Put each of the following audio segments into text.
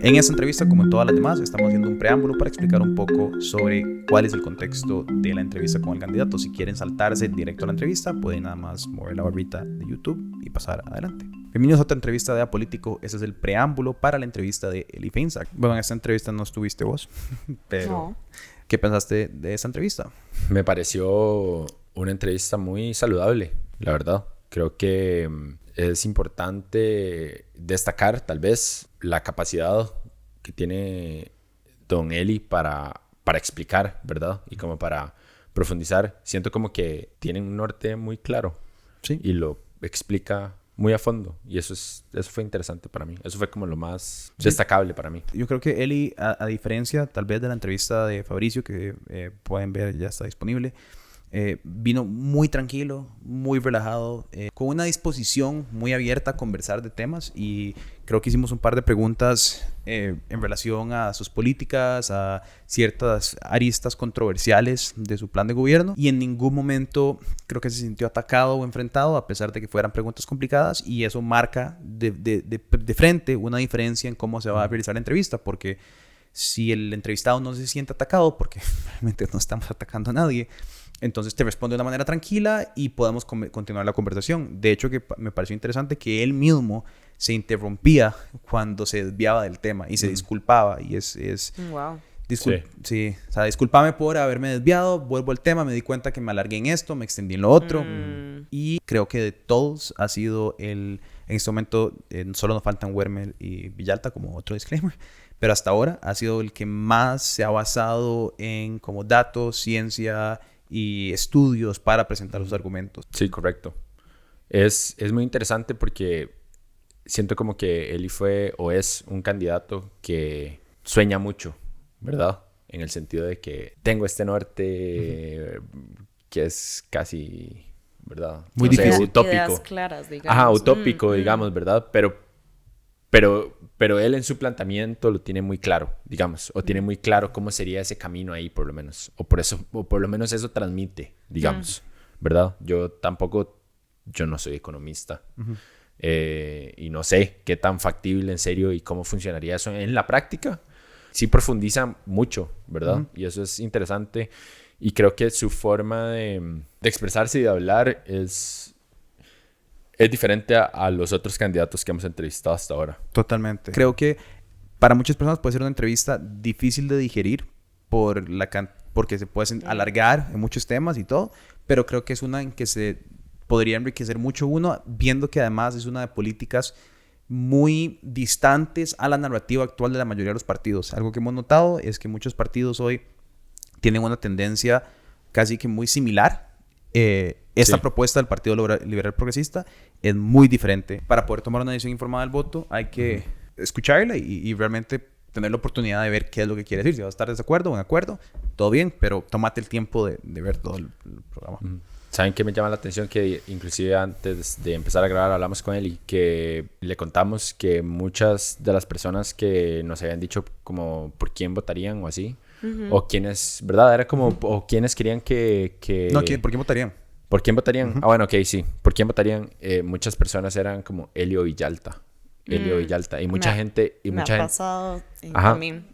En esta entrevista, como en todas las demás, estamos haciendo un preámbulo para explicar un poco sobre cuál es el contexto de la entrevista con el candidato. Si quieren saltarse directo a la entrevista, pueden nada más mover la barrita de YouTube y pasar adelante. Bienvenidos a otra entrevista de Apolítico. Este es el preámbulo para la entrevista de Eli Feinsack. Bueno, en esta entrevista no estuviste vos, pero No. ¿qué pensaste de esta entrevista? Me pareció una entrevista muy saludable, la verdad. Creo que es importante destacar tal vez la capacidad que tiene Don Eli para explicar, ¿verdad? Y como para profundizar. Siento como que tiene un norte muy claro. Sí. Y lo explica muy a fondo. Y eso fue interesante para mí. Eso fue como lo más destacable para mí. Yo creo que Eli, a diferencia tal vez de la entrevista de Fabricio, que pueden ver, ya está disponible, vino muy tranquilo, muy relajado, con una disposición muy abierta a conversar de temas, y creo que hicimos un par de preguntas en relación a sus políticas, a ciertas aristas controversiales de su plan de gobierno, y en ningún momento creo que se sintió atacado o enfrentado, a pesar de que fueran preguntas complicadas, y eso marca de frente una diferencia en cómo se va a realizar la entrevista, porque si el entrevistado no se siente atacado, porque realmente no estamos atacando a nadie, entonces te responde de una manera tranquila y podemos continuar la conversación. De hecho, que me pareció interesante que él mismo se interrumpía cuando se desviaba del tema y se disculpaba. Y Wow. Sí. O sea, discúlpame por haberme desviado, vuelvo al tema, me di cuenta que me alargué en esto, me extendí en lo otro. Y creo que de todos ha sido en este momento, solo nos faltan Wermel y Villalta como otro disclaimer, pero hasta ahora ha sido el que más se ha basado en como datos, ciencia y estudios para presentar sus argumentos. Sí, correcto. Es muy interesante porque siento como que Eli fue o es un candidato que sueña mucho, ¿verdad? En el sentido de que tengo este norte que es casi, ¿verdad? Muy No sé, difícil. utópico. Ideas claras, digamos. Ajá, utópico, digamos, ¿verdad? Pero él en su planteamiento lo tiene muy claro, digamos, o tiene muy claro cómo sería ese camino ahí, por lo menos, o por lo menos eso transmite, digamos, ¿verdad? Yo no soy economista, y no sé qué tan factible en serio y cómo funcionaría eso en la práctica. Sí profundiza mucho, ¿verdad? Y eso es interesante, y creo que su forma de expresarse y de hablar es diferente a los otros candidatos que hemos entrevistado hasta ahora. Totalmente. Creo que para muchas personas puede ser una entrevista difícil de digerir porque se pueden alargar en muchos temas y todo, pero creo que es una en que se podría enriquecer mucho uno, viendo que además es una de políticas muy distantes a la narrativa actual de la mayoría de los partidos. Algo que hemos notado es que muchos partidos hoy tienen una tendencia casi que muy similar. Esta propuesta del Partido Liberal Progresista es muy diferente. Para poder tomar una decisión informada del voto hay que escucharla y realmente tener la oportunidad de ver qué es lo que quiere decir. Si vas a estar de desacuerdo o en acuerdo, todo bien, pero tómate el tiempo de ver todo el programa. ¿Saben qué me llama la atención? Que inclusive antes de empezar a grabar hablamos con él y que le contamos que muchas de las personas que nos habían dicho como por quién votarían o así, o quiénes, ¿verdad? Era como, o quiénes querían que... No, ¿por quién votarían? ¿Por quién votarían? Ah, bueno, ok, sí. ¿Por quién votarían? Muchas personas eran como Elio Villalta. Elio Villalta. Y mucha gente... Me ha pasado Ajá. también.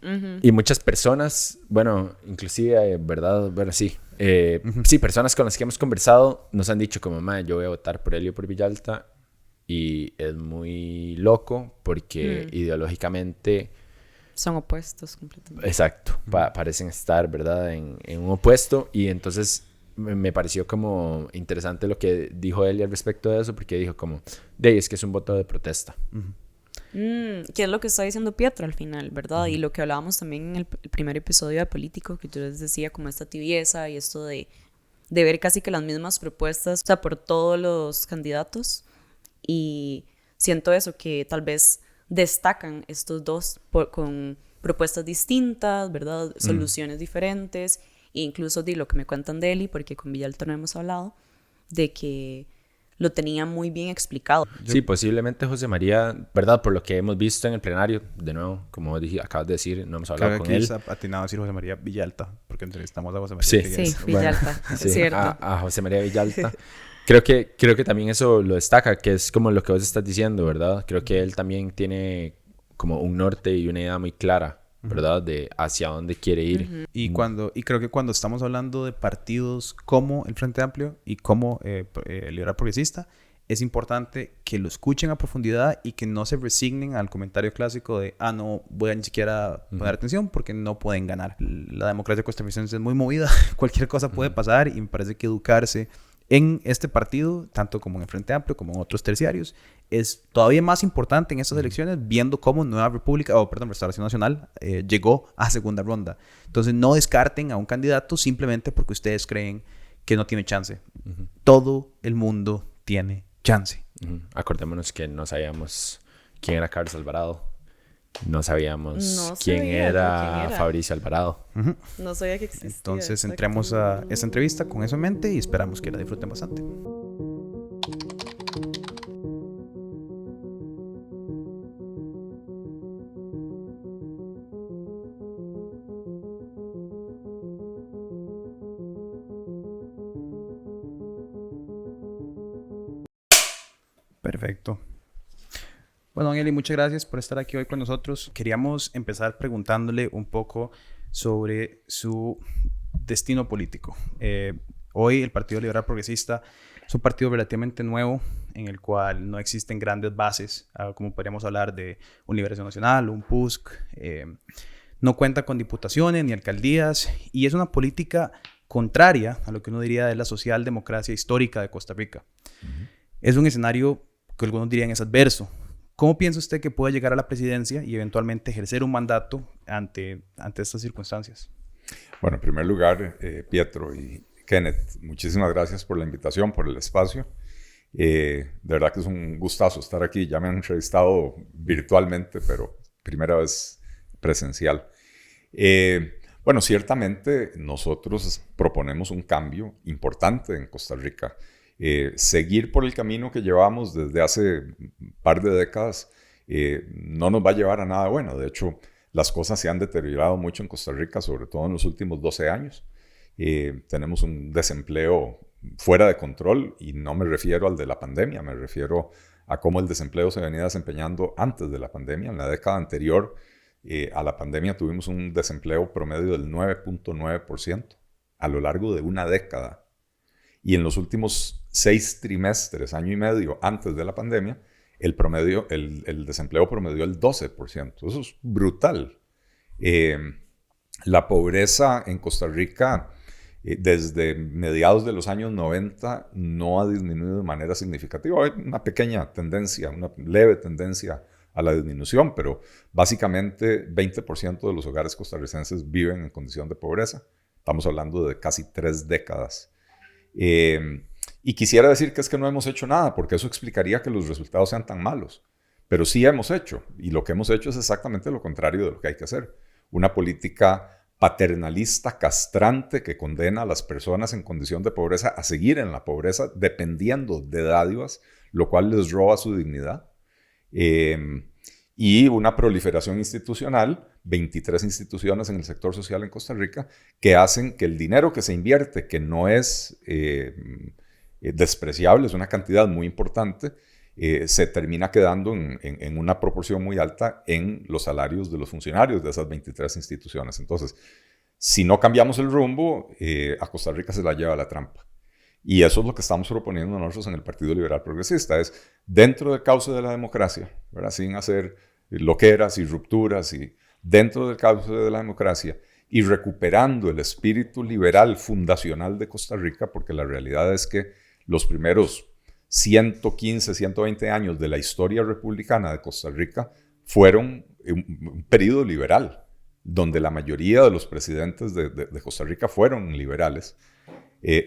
Y muchas personas, bueno, inclusive, ¿verdad? Bueno, sí. Sí, personas con las que hemos conversado nos han dicho como, mamá, yo voy a votar por Elio por Villalta. Y es muy loco porque ideológicamente... Son opuestos completamente. Exacto. Parecen estar, ¿verdad? En un opuesto. Y entonces me pareció como interesante lo que dijo él al respecto de eso, porque dijo como, es que es un voto de protesta. Que es lo que está diciendo Pietro al final, ¿verdad? Y lo que hablábamos también en el primer episodio de Político, que yo les decía como esta tibieza y esto de ver casi que las mismas propuestas, o sea, por todos los candidatos. Y siento eso, que tal vez destacan estos dos con propuestas distintas, ¿verdad? Soluciones diferentes, e incluso de lo que me cuentan de Eli, porque con Villalta no hemos hablado, de que lo tenía muy bien explicado. Sí, posiblemente José María, ¿verdad? Por lo que hemos visto en el plenario, de nuevo, como dije, acabas de decir, no hemos hablado con él. Claro que atinado a decir José María Villalta, porque entrevistamos a José María. Sí, Villalta, bueno, es cierto. A José María Villalta. Creo que también eso lo destaca, que es como lo que vos estás diciendo, ¿verdad? Creo que él también tiene como un norte y una idea muy clara, ¿verdad? De hacia dónde quiere ir. Y creo que cuando estamos hablando de partidos como el Frente Amplio y como el Liberal Progresista, es importante que lo escuchen a profundidad y que no se resignen al comentario clásico de no voy a ni siquiera poner atención porque no pueden ganar. La democracia costarricense es muy movida, cualquier cosa puede pasar, y me parece que educarse en este partido, tanto como en el Frente Amplio como en otros terciarios, es todavía más importante en estas elecciones, viendo cómo Restauración Nacional llegó a segunda ronda. Entonces no descarten a un candidato simplemente porque ustedes creen que no tiene chance. Todo el mundo tiene chance. Acordémonos que no sabíamos quién era Carlos Alvarado. No sabíamos No quién sabía era quién era. Fabricio Alvarado. No sabía que existía. Entonces exacto. entremos a esta entrevista con eso en mente y esperamos que la disfruten bastante. Perfecto. Bueno, Angeli, muchas gracias por estar aquí hoy con nosotros. Queríamos empezar preguntándole un poco sobre su destino político. Hoy el Partido Liberal Progresista es un partido relativamente nuevo en el cual no existen grandes bases, como podríamos hablar de un Liberación Nacional, un PUSC. No cuenta con diputaciones ni alcaldías y es una política contraria a lo que uno diría de la socialdemocracia histórica de Costa Rica. Es un escenario que algunos dirían es adverso. ¿Cómo piensa usted que puede llegar a la presidencia y eventualmente ejercer un mandato ante estas circunstancias? Bueno, en primer lugar, Pietro y Kenneth, muchísimas gracias por la invitación, por el espacio. De verdad que es un gustazo estar aquí. Ya me han entrevistado virtualmente, pero primera vez presencial. Bueno, ciertamente nosotros proponemos un cambio importante en Costa Rica. Seguir por el camino que llevamos desde hace un par de décadas no nos va a llevar a nada bueno. De hecho, las cosas se han deteriorado mucho en Costa Rica, sobre todo en los últimos 12 años. Tenemos un desempleo fuera de control y no me refiero al de la pandemia, me refiero a cómo el desempleo se venía desempeñando antes de la pandemia. En la década anterior a la pandemia tuvimos un desempleo promedio del 9.9% a lo largo de una década. Y en los últimos 6 trimestres, año y medio antes de la pandemia, el desempleo promedió el 12%. Eso es brutal. La pobreza en Costa Rica desde mediados de los años 90 no ha disminuido de manera significativa. Hay una pequeña tendencia, una leve tendencia a la disminución, pero básicamente 20% de los hogares costarricenses viven en condición de pobreza. Estamos hablando de casi 3 décadas. Y quisiera decir que es que no hemos hecho nada, porque eso explicaría que los resultados sean tan malos. Pero sí hemos hecho, y lo que hemos hecho es exactamente lo contrario de lo que hay que hacer. Una política paternalista, castrante, que condena a las personas en condición de pobreza a seguir en la pobreza dependiendo de dádivas, lo cual les roba su dignidad. Y una proliferación institucional, 23 instituciones en el sector social en Costa Rica, que hacen que el dinero que se invierte, que no es despreciable, es una cantidad muy importante, se termina quedando en una proporción muy alta en los salarios de los funcionarios de esas 23 instituciones. Entonces, si no cambiamos el rumbo, a Costa Rica se la lleva la trampa. Y eso es lo que estamos proponiendo nosotros en el Partido Liberal Progresista, es dentro del cauce de la democracia, ¿verdad? Sin hacer loqueras y rupturas, y dentro del cauce de la democracia, y recuperando el espíritu liberal fundacional de Costa Rica, porque la realidad es que los primeros 115, 120 años de la historia republicana de Costa Rica fueron un periodo liberal, donde la mayoría de los presidentes de Costa Rica fueron liberales.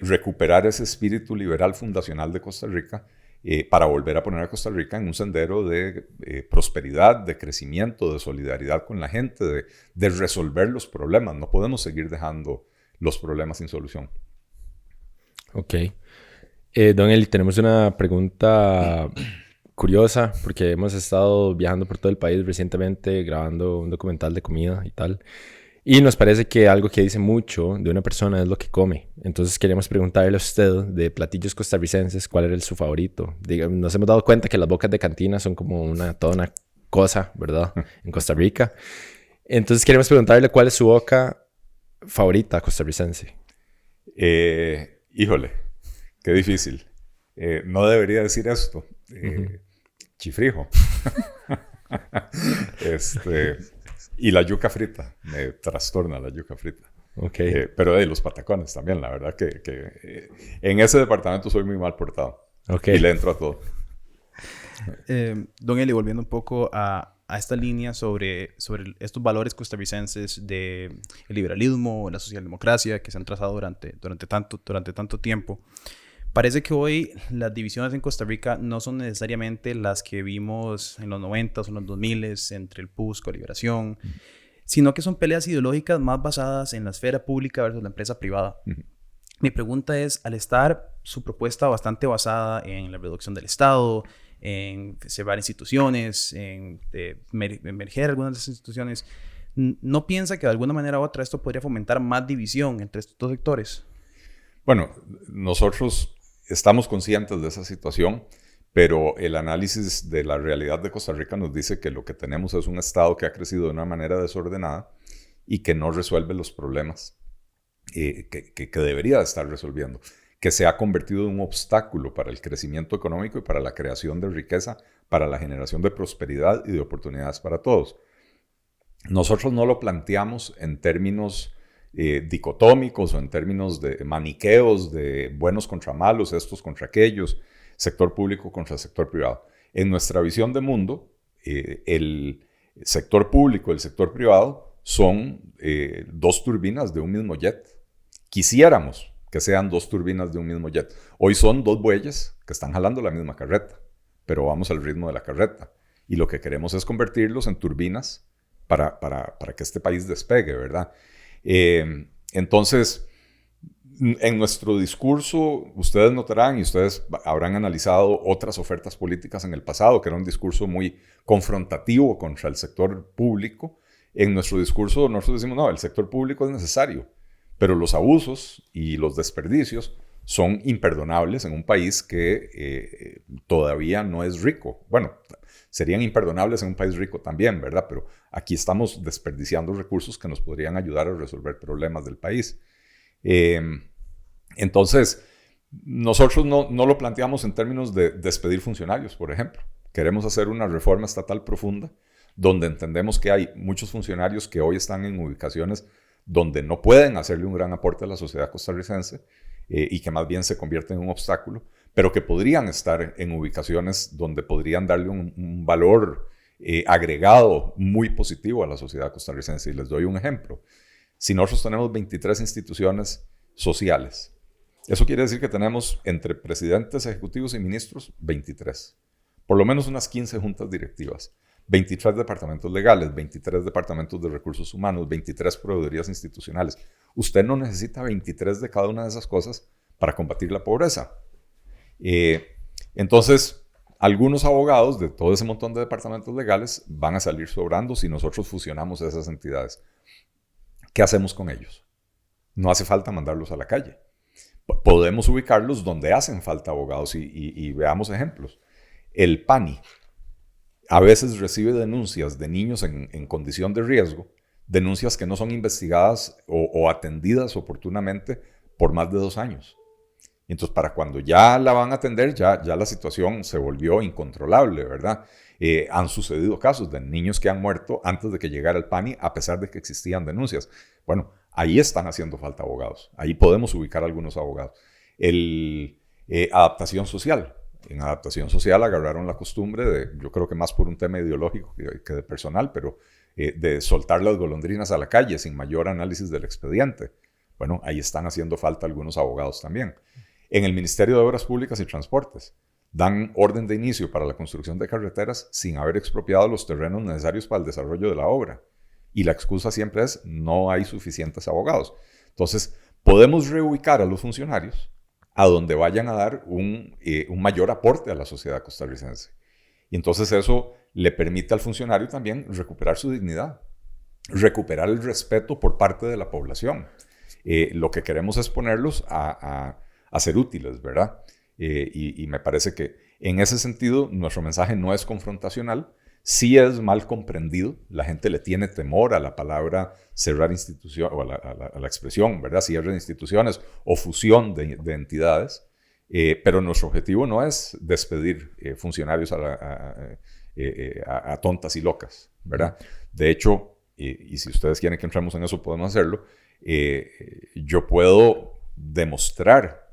Recuperar ese espíritu liberal fundacional de Costa Rica para volver a poner a Costa Rica en un sendero de prosperidad, de crecimiento, de solidaridad con la gente, de resolver los problemas. No podemos seguir dejando los problemas sin solución. Ok. Don Eli, tenemos una pregunta curiosa, porque hemos estado viajando por todo el país recientemente, grabando un documental de comida y tal. Y nos parece que algo que dice mucho de una persona es lo que come. Entonces queríamos preguntarle a usted, de platillos costarricenses, ¿cuál era su favorito? Nos hemos dado cuenta que las bocas de cantina son como toda una cosa, ¿verdad? En Costa Rica. Entonces queremos preguntarle cuál es su boca favorita costarricense. Híjole, qué difícil. No debería decir esto. Chifrijo. Y la yuca frita. Me trastorna la yuca frita. Okay. Pero de los patacones también, la verdad que en ese departamento soy muy mal portado. Okay. Y le entro a todo. Don Eli, volviendo un poco a esta línea sobre estos valores costarricenses de el liberalismo, la socialdemocracia que se han trazado durante tanto tiempo. Parece que hoy las divisiones en Costa Rica no son necesariamente las que vimos en los 90s o en los 2000s entre el PUSCO, Liberación, sino que son peleas ideológicas más basadas en la esfera pública versus la empresa privada. Mi pregunta es, al estar su propuesta bastante basada en la reducción del Estado, en cerrar instituciones, en emerger algunas de esas instituciones, ¿no piensa que de alguna manera u otra esto podría fomentar más división entre estos dos sectores? Bueno, nosotros estamos conscientes de esa situación, pero el análisis de la realidad de Costa Rica nos dice que lo que tenemos es un Estado que ha crecido de una manera desordenada y que no resuelve los problemas que debería estar resolviendo, que se ha convertido en un obstáculo para el crecimiento económico y para la creación de riqueza, para la generación de prosperidad y de oportunidades para todos. Nosotros no lo planteamos en términos dicotómicos o en términos de maniqueos de buenos contra malos, estos contra aquellos, sector público contra el sector privado. En nuestra visión de mundo, el sector público y el sector privado son dos turbinas de un mismo jet. Quisiéramos que sean dos turbinas de un mismo jet. Hoy son dos bueyes que están jalando la misma carreta, pero vamos al ritmo de la carreta. Y lo que queremos es convertirlos en turbinas para que este país despegue, ¿verdad? Entonces, en nuestro discurso, ustedes notarán y ustedes habrán analizado otras ofertas políticas en el pasado, que era un discurso muy confrontativo contra el sector público. En nuestro discurso nosotros decimos, no, el sector público es necesario, pero los abusos y los desperdicios son imperdonables en un país que todavía no es rico. Bueno, serían imperdonables en un país rico también, ¿verdad? Pero aquí estamos desperdiciando recursos que nos podrían ayudar a resolver problemas del país. Entonces, nosotros no lo planteamos en términos de despedir funcionarios, por ejemplo. Queremos hacer una reforma estatal profunda donde entendemos que hay muchos funcionarios que hoy están en ubicaciones donde no pueden hacerle un gran aporte a la sociedad costarricense y que más bien se convierten en un obstáculo, pero que podrían estar en ubicaciones donde podrían darle un valor agregado muy positivo a la sociedad costarricense. Y les doy un ejemplo. Si nosotros tenemos 23 instituciones sociales, eso quiere decir que tenemos entre presidentes ejecutivos y ministros 23. Por lo menos unas 15 juntas directivas, 23 departamentos legales, 23 departamentos de recursos humanos, 23 proveedurías institucionales. Usted no necesita 23 de cada una de esas cosas para combatir la pobreza. Entonces, algunos abogados de todo ese montón de departamentos legales van a salir sobrando si nosotros fusionamos esas entidades. ¿Qué hacemos con ellos? No hace falta mandarlos a la calle. Podemos ubicarlos donde hacen falta abogados y veamos ejemplos. El PANI a veces recibe denuncias de niños en condición de riesgo, denuncias que no son investigadas o atendidas oportunamente por más de 2 años. Entonces, para cuando ya la van a atender, ya la situación se volvió incontrolable, ¿verdad? Han sucedido casos de niños que han muerto antes de que llegara el PANI, a pesar de que existían denuncias. Bueno, ahí están haciendo falta abogados. Ahí podemos ubicar algunos abogados. Adaptación social. En adaptación social agarraron la costumbre de, yo creo que más por un tema ideológico que de personal, pero de soltar las golondrinas a la calle sin mayor análisis del expediente. Bueno, ahí están haciendo falta algunos abogados también. En el Ministerio de Obras Públicas y Transportes dan orden de inicio para la construcción de carreteras sin haber expropiado los terrenos necesarios para el desarrollo de la obra. Y la excusa siempre es, no hay suficientes abogados. Entonces, podemos reubicar a los funcionarios a donde vayan a dar un mayor aporte a la sociedad costarricense. Y entonces eso le permite al funcionario también recuperar su dignidad, recuperar el respeto por parte de la población. Lo que queremos es ponerlos a ser útiles, ¿verdad? Y me parece que en ese sentido nuestro mensaje no es confrontacional, sí es mal comprendido. La gente le tiene temor a la palabra cerrar instituciones, o a la expresión, ¿verdad? Cierre de instituciones o fusión de entidades. Pero nuestro objetivo no es despedir funcionarios a tontas y locas, ¿verdad? De hecho, y si ustedes quieren que entremos en eso, podemos hacerlo. Yo puedo demostrar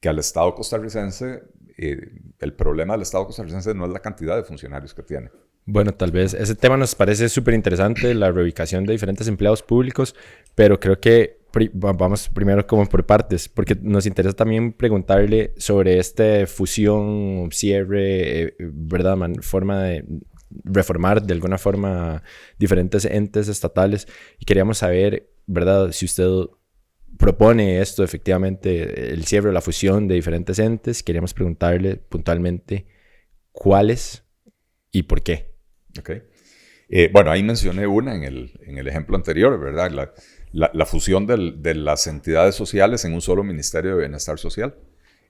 que al Estado costarricense, el problema del Estado costarricense no es la cantidad de funcionarios que tiene. Bueno, tal vez ese tema nos parece súper interesante, la reubicación de diferentes empleados públicos, pero creo que vamos primero como por partes, porque nos interesa también preguntarle sobre esta fusión, cierre, ¿verdad? Forma de reformar de alguna forma diferentes entes estatales, y queríamos saber, ¿verdad? Si usted propone esto, efectivamente, el cierre o la fusión de diferentes entes, queríamos preguntarle puntualmente cuáles y por qué. Ok. Bueno, ahí mencioné una en el ejemplo anterior, ¿verdad? La fusión de las entidades sociales en un solo Ministerio de Bienestar Social.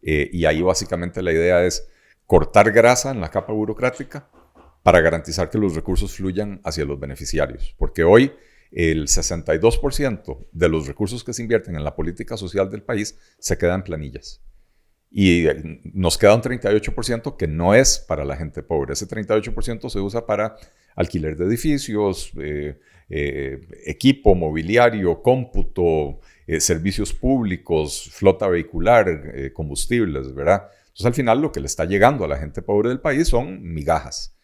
Y ahí básicamente la idea es cortar grasa en la capa burocrática para garantizar que los recursos fluyan hacia los beneficiarios. Porque hoy el 62% de los recursos que se invierten en la política social del país se quedan en planillas. Y nos queda un 38% que no es para la gente pobre. Ese 38% se usa para alquiler de edificios, equipo, mobiliario, cómputo, servicios públicos, flota vehicular, combustibles, ¿verdad? Entonces, al final, lo que le está llegando a la gente pobre del país son migajas.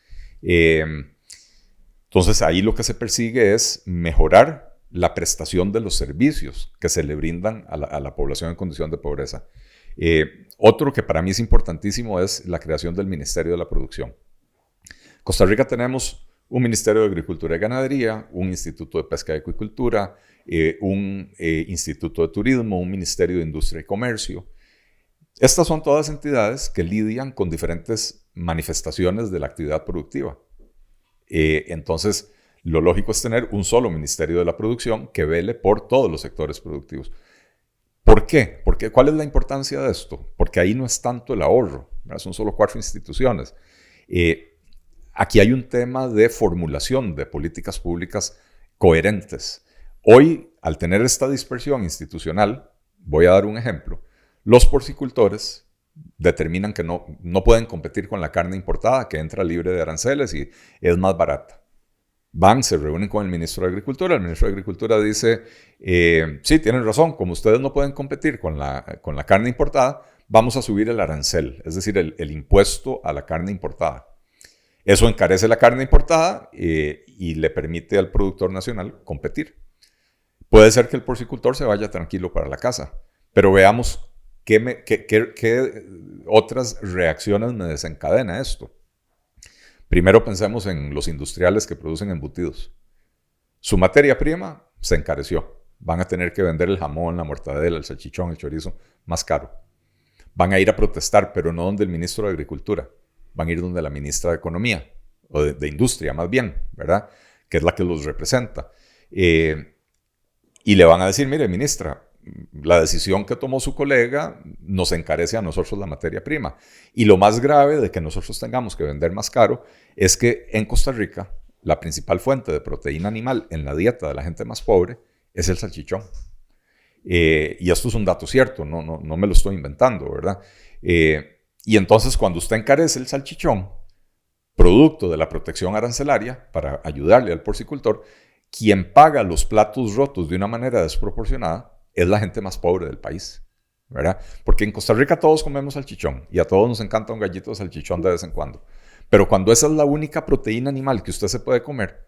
Entonces, ahí lo que se persigue es mejorar la prestación de los servicios que se le brindan a la población en condición de pobreza. Otro que para mí es importantísimo es la creación del Ministerio de la Producción. En Costa Rica tenemos un Ministerio de Agricultura y Ganadería, un Instituto de Pesca y Acuicultura, un Instituto de Turismo, un Ministerio de Industria y Comercio. Estas son todas entidades que lidian con diferentes manifestaciones de la actividad productiva. Entonces, lo lógico es tener un solo Ministerio de la Producción que vele por todos los sectores productivos. ¿Por qué? ¿Cuál es la importancia de esto? Porque ahí no es tanto el ahorro, ¿verdad? Son solo 4 instituciones. Aquí hay un tema de formulación de políticas públicas coherentes. Hoy, al tener esta dispersión institucional, voy a dar un ejemplo, los porcicultores determinan que no pueden competir con la carne importada que entra libre de aranceles y es más barata. Se reúnen con el ministro de Agricultura. El ministro de Agricultura dice, sí, tienen razón, como ustedes no pueden competir con la carne importada, vamos a subir el arancel, es decir, el impuesto a la carne importada. Eso encarece la carne importada y le permite al productor nacional competir. Puede ser que el porcicultor se vaya tranquilo para la casa, pero veamos qué otras reacciones me desencadena esto. Primero pensemos en los industriales que producen embutidos. Su materia prima se encareció. Van a tener que vender el jamón, la mortadela, el salchichón, el chorizo más caro. Van a ir a protestar, pero no donde el ministro de Agricultura. Van a ir donde la ministra de Economía, o de Industria más bien, ¿verdad? Que es la que los representa. Y le van a decir, mire, ministra, la decisión que tomó su colega nos encarece a nosotros la materia prima. Y lo más grave de que nosotros tengamos que vender más caro es que en Costa Rica la principal fuente de proteína animal en la dieta de la gente más pobre es el salchichón. Y esto es un dato cierto, no me lo estoy inventando, ¿verdad? Y entonces cuando usted encarece el salchichón, producto de la protección arancelaria para ayudarle al porcicultor, quien paga los platos rotos de una manera desproporcionada es la gente más pobre del país, ¿verdad? Porque en Costa Rica todos comemos salchichón y a todos nos encanta un gallito de salchichón de vez en cuando. Pero cuando esa es la única proteína animal que usted se puede comer,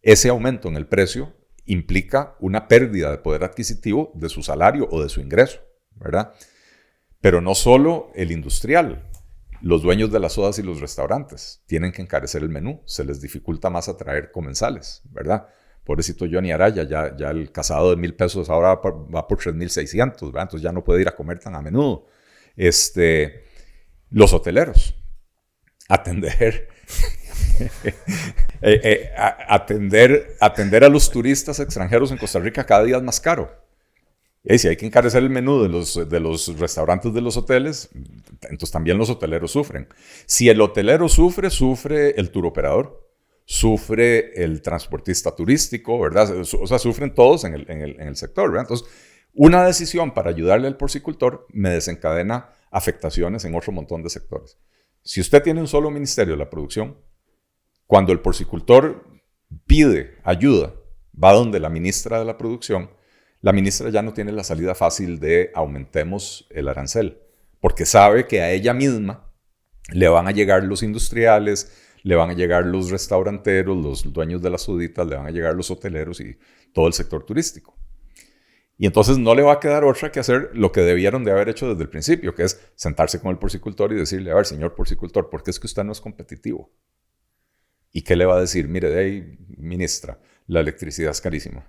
ese aumento en el precio implica una pérdida de poder adquisitivo de su salario o de su ingreso, ¿verdad? Pero no solo el industrial, los dueños de las sodas y los restaurantes tienen que encarecer el menú, se les dificulta más atraer comensales, ¿verdad? Pobrecito Johnny Araya, ya el casado de 1,000 pesos ahora va por 3,600, ¿verdad? Entonces ya no puede ir a comer tan a menudo. Los hoteleros, atender a los turistas extranjeros en Costa Rica cada día es más caro. Y si hay que encarecer el menú de los restaurantes de los hoteles, entonces también los hoteleros sufren. Si el hotelero sufre el turoperador. sufre el transportista turístico, ¿verdad? O sea, sufren todos en el sector, ¿verdad? Entonces, una decisión para ayudarle al porcicultor me desencadena afectaciones en otro montón de sectores. Si usted tiene un solo ministerio de la producción, cuando el porcicultor pide ayuda, va donde la ministra de la producción, la ministra ya no tiene la salida fácil de aumentemos el arancel, porque sabe que a ella misma le van a llegar los industriales, le van a llegar los restauranteros, los dueños de las suditas, le van a llegar los hoteleros y todo el sector turístico. Y entonces no le va a quedar otra que hacer lo que debieron de haber hecho desde el principio, que es sentarse con el porcicultor y decirle, a ver, señor porcicultor, ¿por qué es que usted no es competitivo? ¿Y qué le va a decir? Mire, hey, ministra, la electricidad es carísima,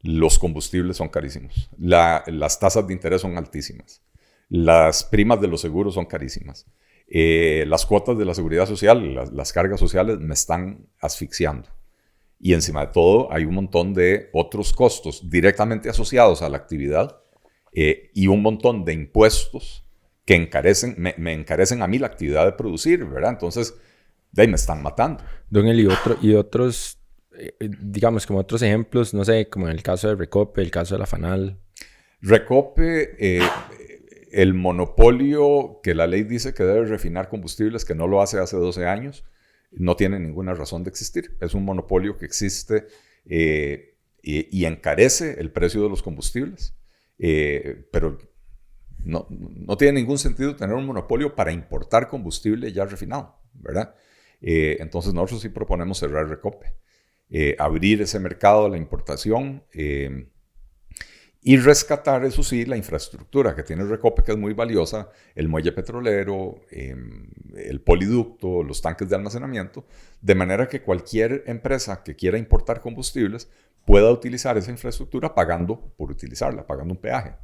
los combustibles son carísimos, las tasas de interés son altísimas, las primas de los seguros son carísimas, las cuotas de la seguridad social, las cargas sociales me están asfixiando. Y encima de todo hay un montón de otros costos directamente asociados a la actividad y un montón de impuestos que encarecen, me encarecen a mí la actividad de producir, ¿verdad? Entonces, de ahí me están matando. Don Eli, y otros, digamos, como otros ejemplos, no sé, como en el caso de Recope, el caso de la FANAL. Recope, el monopolio que la ley dice que debe refinar combustibles, que no lo hace 12 años, no tiene ninguna razón de existir. Es un monopolio que existe y encarece el precio de los combustibles, pero no tiene ningún sentido tener un monopolio para importar combustible ya refinado, ¿verdad? Entonces nosotros sí proponemos cerrar Recope, abrir ese mercado de la importación y rescatar, eso sí, la infraestructura que tiene Recope, que es muy valiosa, el muelle petrolero, el poliducto, los tanques de almacenamiento, de manera que cualquier empresa que quiera importar combustibles pueda utilizar esa infraestructura pagando por utilizarla, pagando un peaje.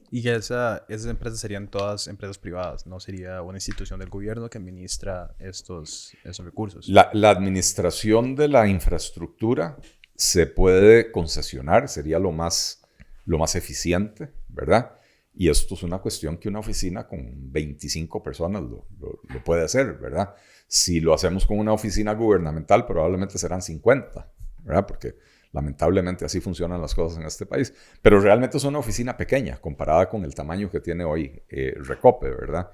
Y que esas empresas serían todas empresas privadas, no sería una institución del gobierno que administra esos recursos. La administración de la infraestructura se puede concesionar, sería lo más eficiente, ¿verdad? Y esto es una cuestión que una oficina con 25 personas lo puede hacer, ¿verdad? Si lo hacemos con una oficina gubernamental, probablemente serán 50, ¿verdad? Porque lamentablemente así funcionan las cosas en este país. Pero realmente es una oficina pequeña comparada con el tamaño que tiene hoy Recope, ¿verdad?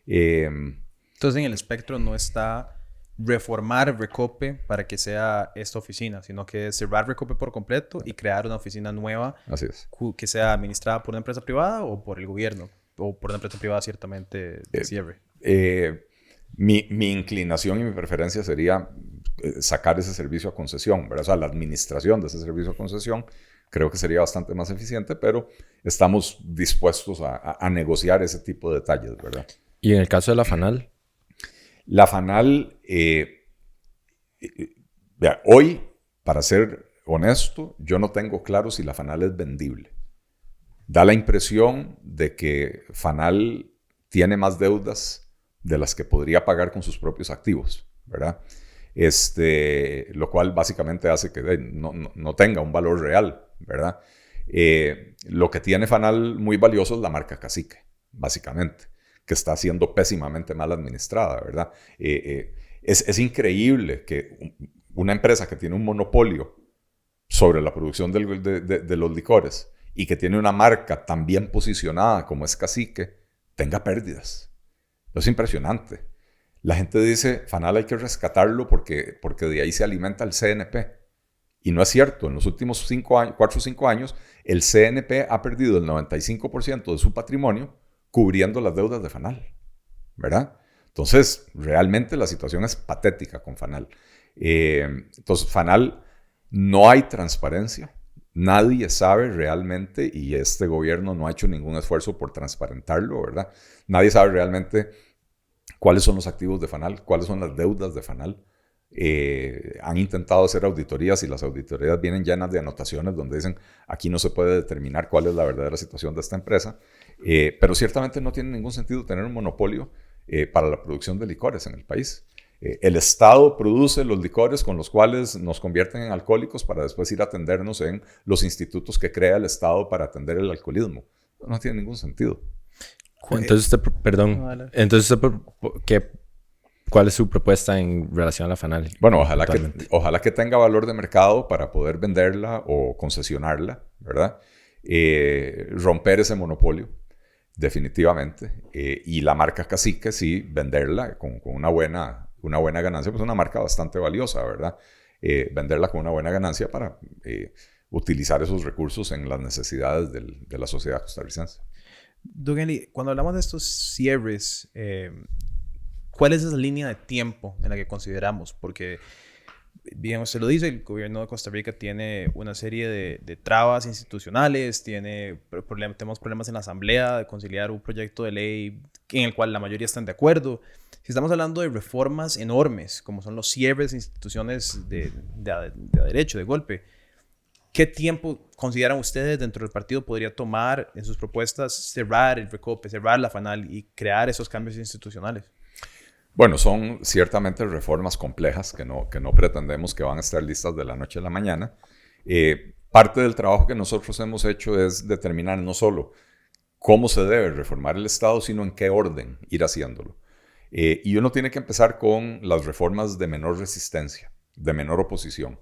Entonces en el espectro no está reformar Recope para que sea esta oficina, sino que cerrar Recope por completo y crear una oficina nueva. Así es. Que sea administrada por una empresa privada o por el gobierno, o por una empresa privada ciertamente de cierre. Mi inclinación y mi preferencia sería sacar ese servicio a concesión, ¿verdad? O sea, la administración de ese servicio a concesión creo que sería bastante más eficiente, pero estamos dispuestos a negociar ese tipo de detalles, ¿verdad? ¿Y en el caso de la FANAL? La FANAL, hoy, para ser honesto, yo no tengo claro si la FANAL es vendible. Da la impresión de que FANAL tiene más deudas de las que podría pagar con sus propios activos, ¿verdad? Lo cual básicamente hace que no tenga un valor real, ¿verdad? Lo que tiene FANAL muy valioso es la marca Cacique, básicamente, que está siendo pésimamente mal administrada, ¿verdad? Es increíble que una empresa que tiene un monopolio sobre la producción de los licores y que tiene una marca tan bien posicionada como es Cacique, tenga pérdidas. Es impresionante. La gente dice, FANAL hay que rescatarlo porque de ahí se alimenta el CNP. Y no es cierto. En los últimos 4 o 5 años, el CNP ha perdido el 95% de su patrimonio cubriendo las deudas de FANAL, ¿verdad? Entonces, realmente la situación es patética con FANAL. Entonces, FANAL, no hay transparencia. Nadie sabe realmente, y este gobierno no ha hecho ningún esfuerzo por transparentarlo, ¿verdad? Nadie sabe realmente cuáles son los activos de FANAL, cuáles son las deudas de FANAL. Han intentado hacer auditorías y las auditorías vienen llenas de anotaciones donde dicen aquí no se puede determinar cuál es la verdadera situación de esta empresa, pero ciertamente no tiene ningún sentido tener un monopolio para la producción de licores en el país. El Estado produce los licores con los cuales nos convierten en alcohólicos para después ir a atendernos en los institutos que crea el Estado para atender el alcoholismo. No tiene ningún sentido. Entonces usted, perdón, entonces usted, ¿Cuál es su propuesta en relación a la FANAL? Bueno, ojalá que tenga valor de mercado para poder venderla o concesionarla, ¿verdad? Romper ese monopolio, definitivamente. Y la marca Cacique, sí, venderla con una buena ganancia, pues una marca bastante valiosa, ¿verdad? Venderla con una buena ganancia para utilizar esos recursos en las necesidades de la sociedad costarricense. Don Eli, cuando hablamos de estos cierres, ¿cuál es esa línea de tiempo en la que consideramos? Porque, bien usted lo dice, el gobierno de Costa Rica tiene una serie de trabas institucionales, tenemos problemas en la Asamblea de conciliar un proyecto de ley en el cual la mayoría están de acuerdo. Si estamos hablando de reformas enormes, como son los cierres de instituciones de derecho, de golpe, ¿qué tiempo consideran ustedes dentro del partido podría tomar en sus propuestas cerrar el Recope, cerrar la FANAL y crear esos cambios institucionales? Bueno, son ciertamente reformas complejas que no pretendemos que van a estar listas de la noche a la mañana. Parte del trabajo que nosotros hemos hecho es determinar no solo cómo se debe reformar el Estado, sino en qué orden ir haciéndolo. Y uno tiene que empezar con las reformas de menor resistencia, de menor oposición,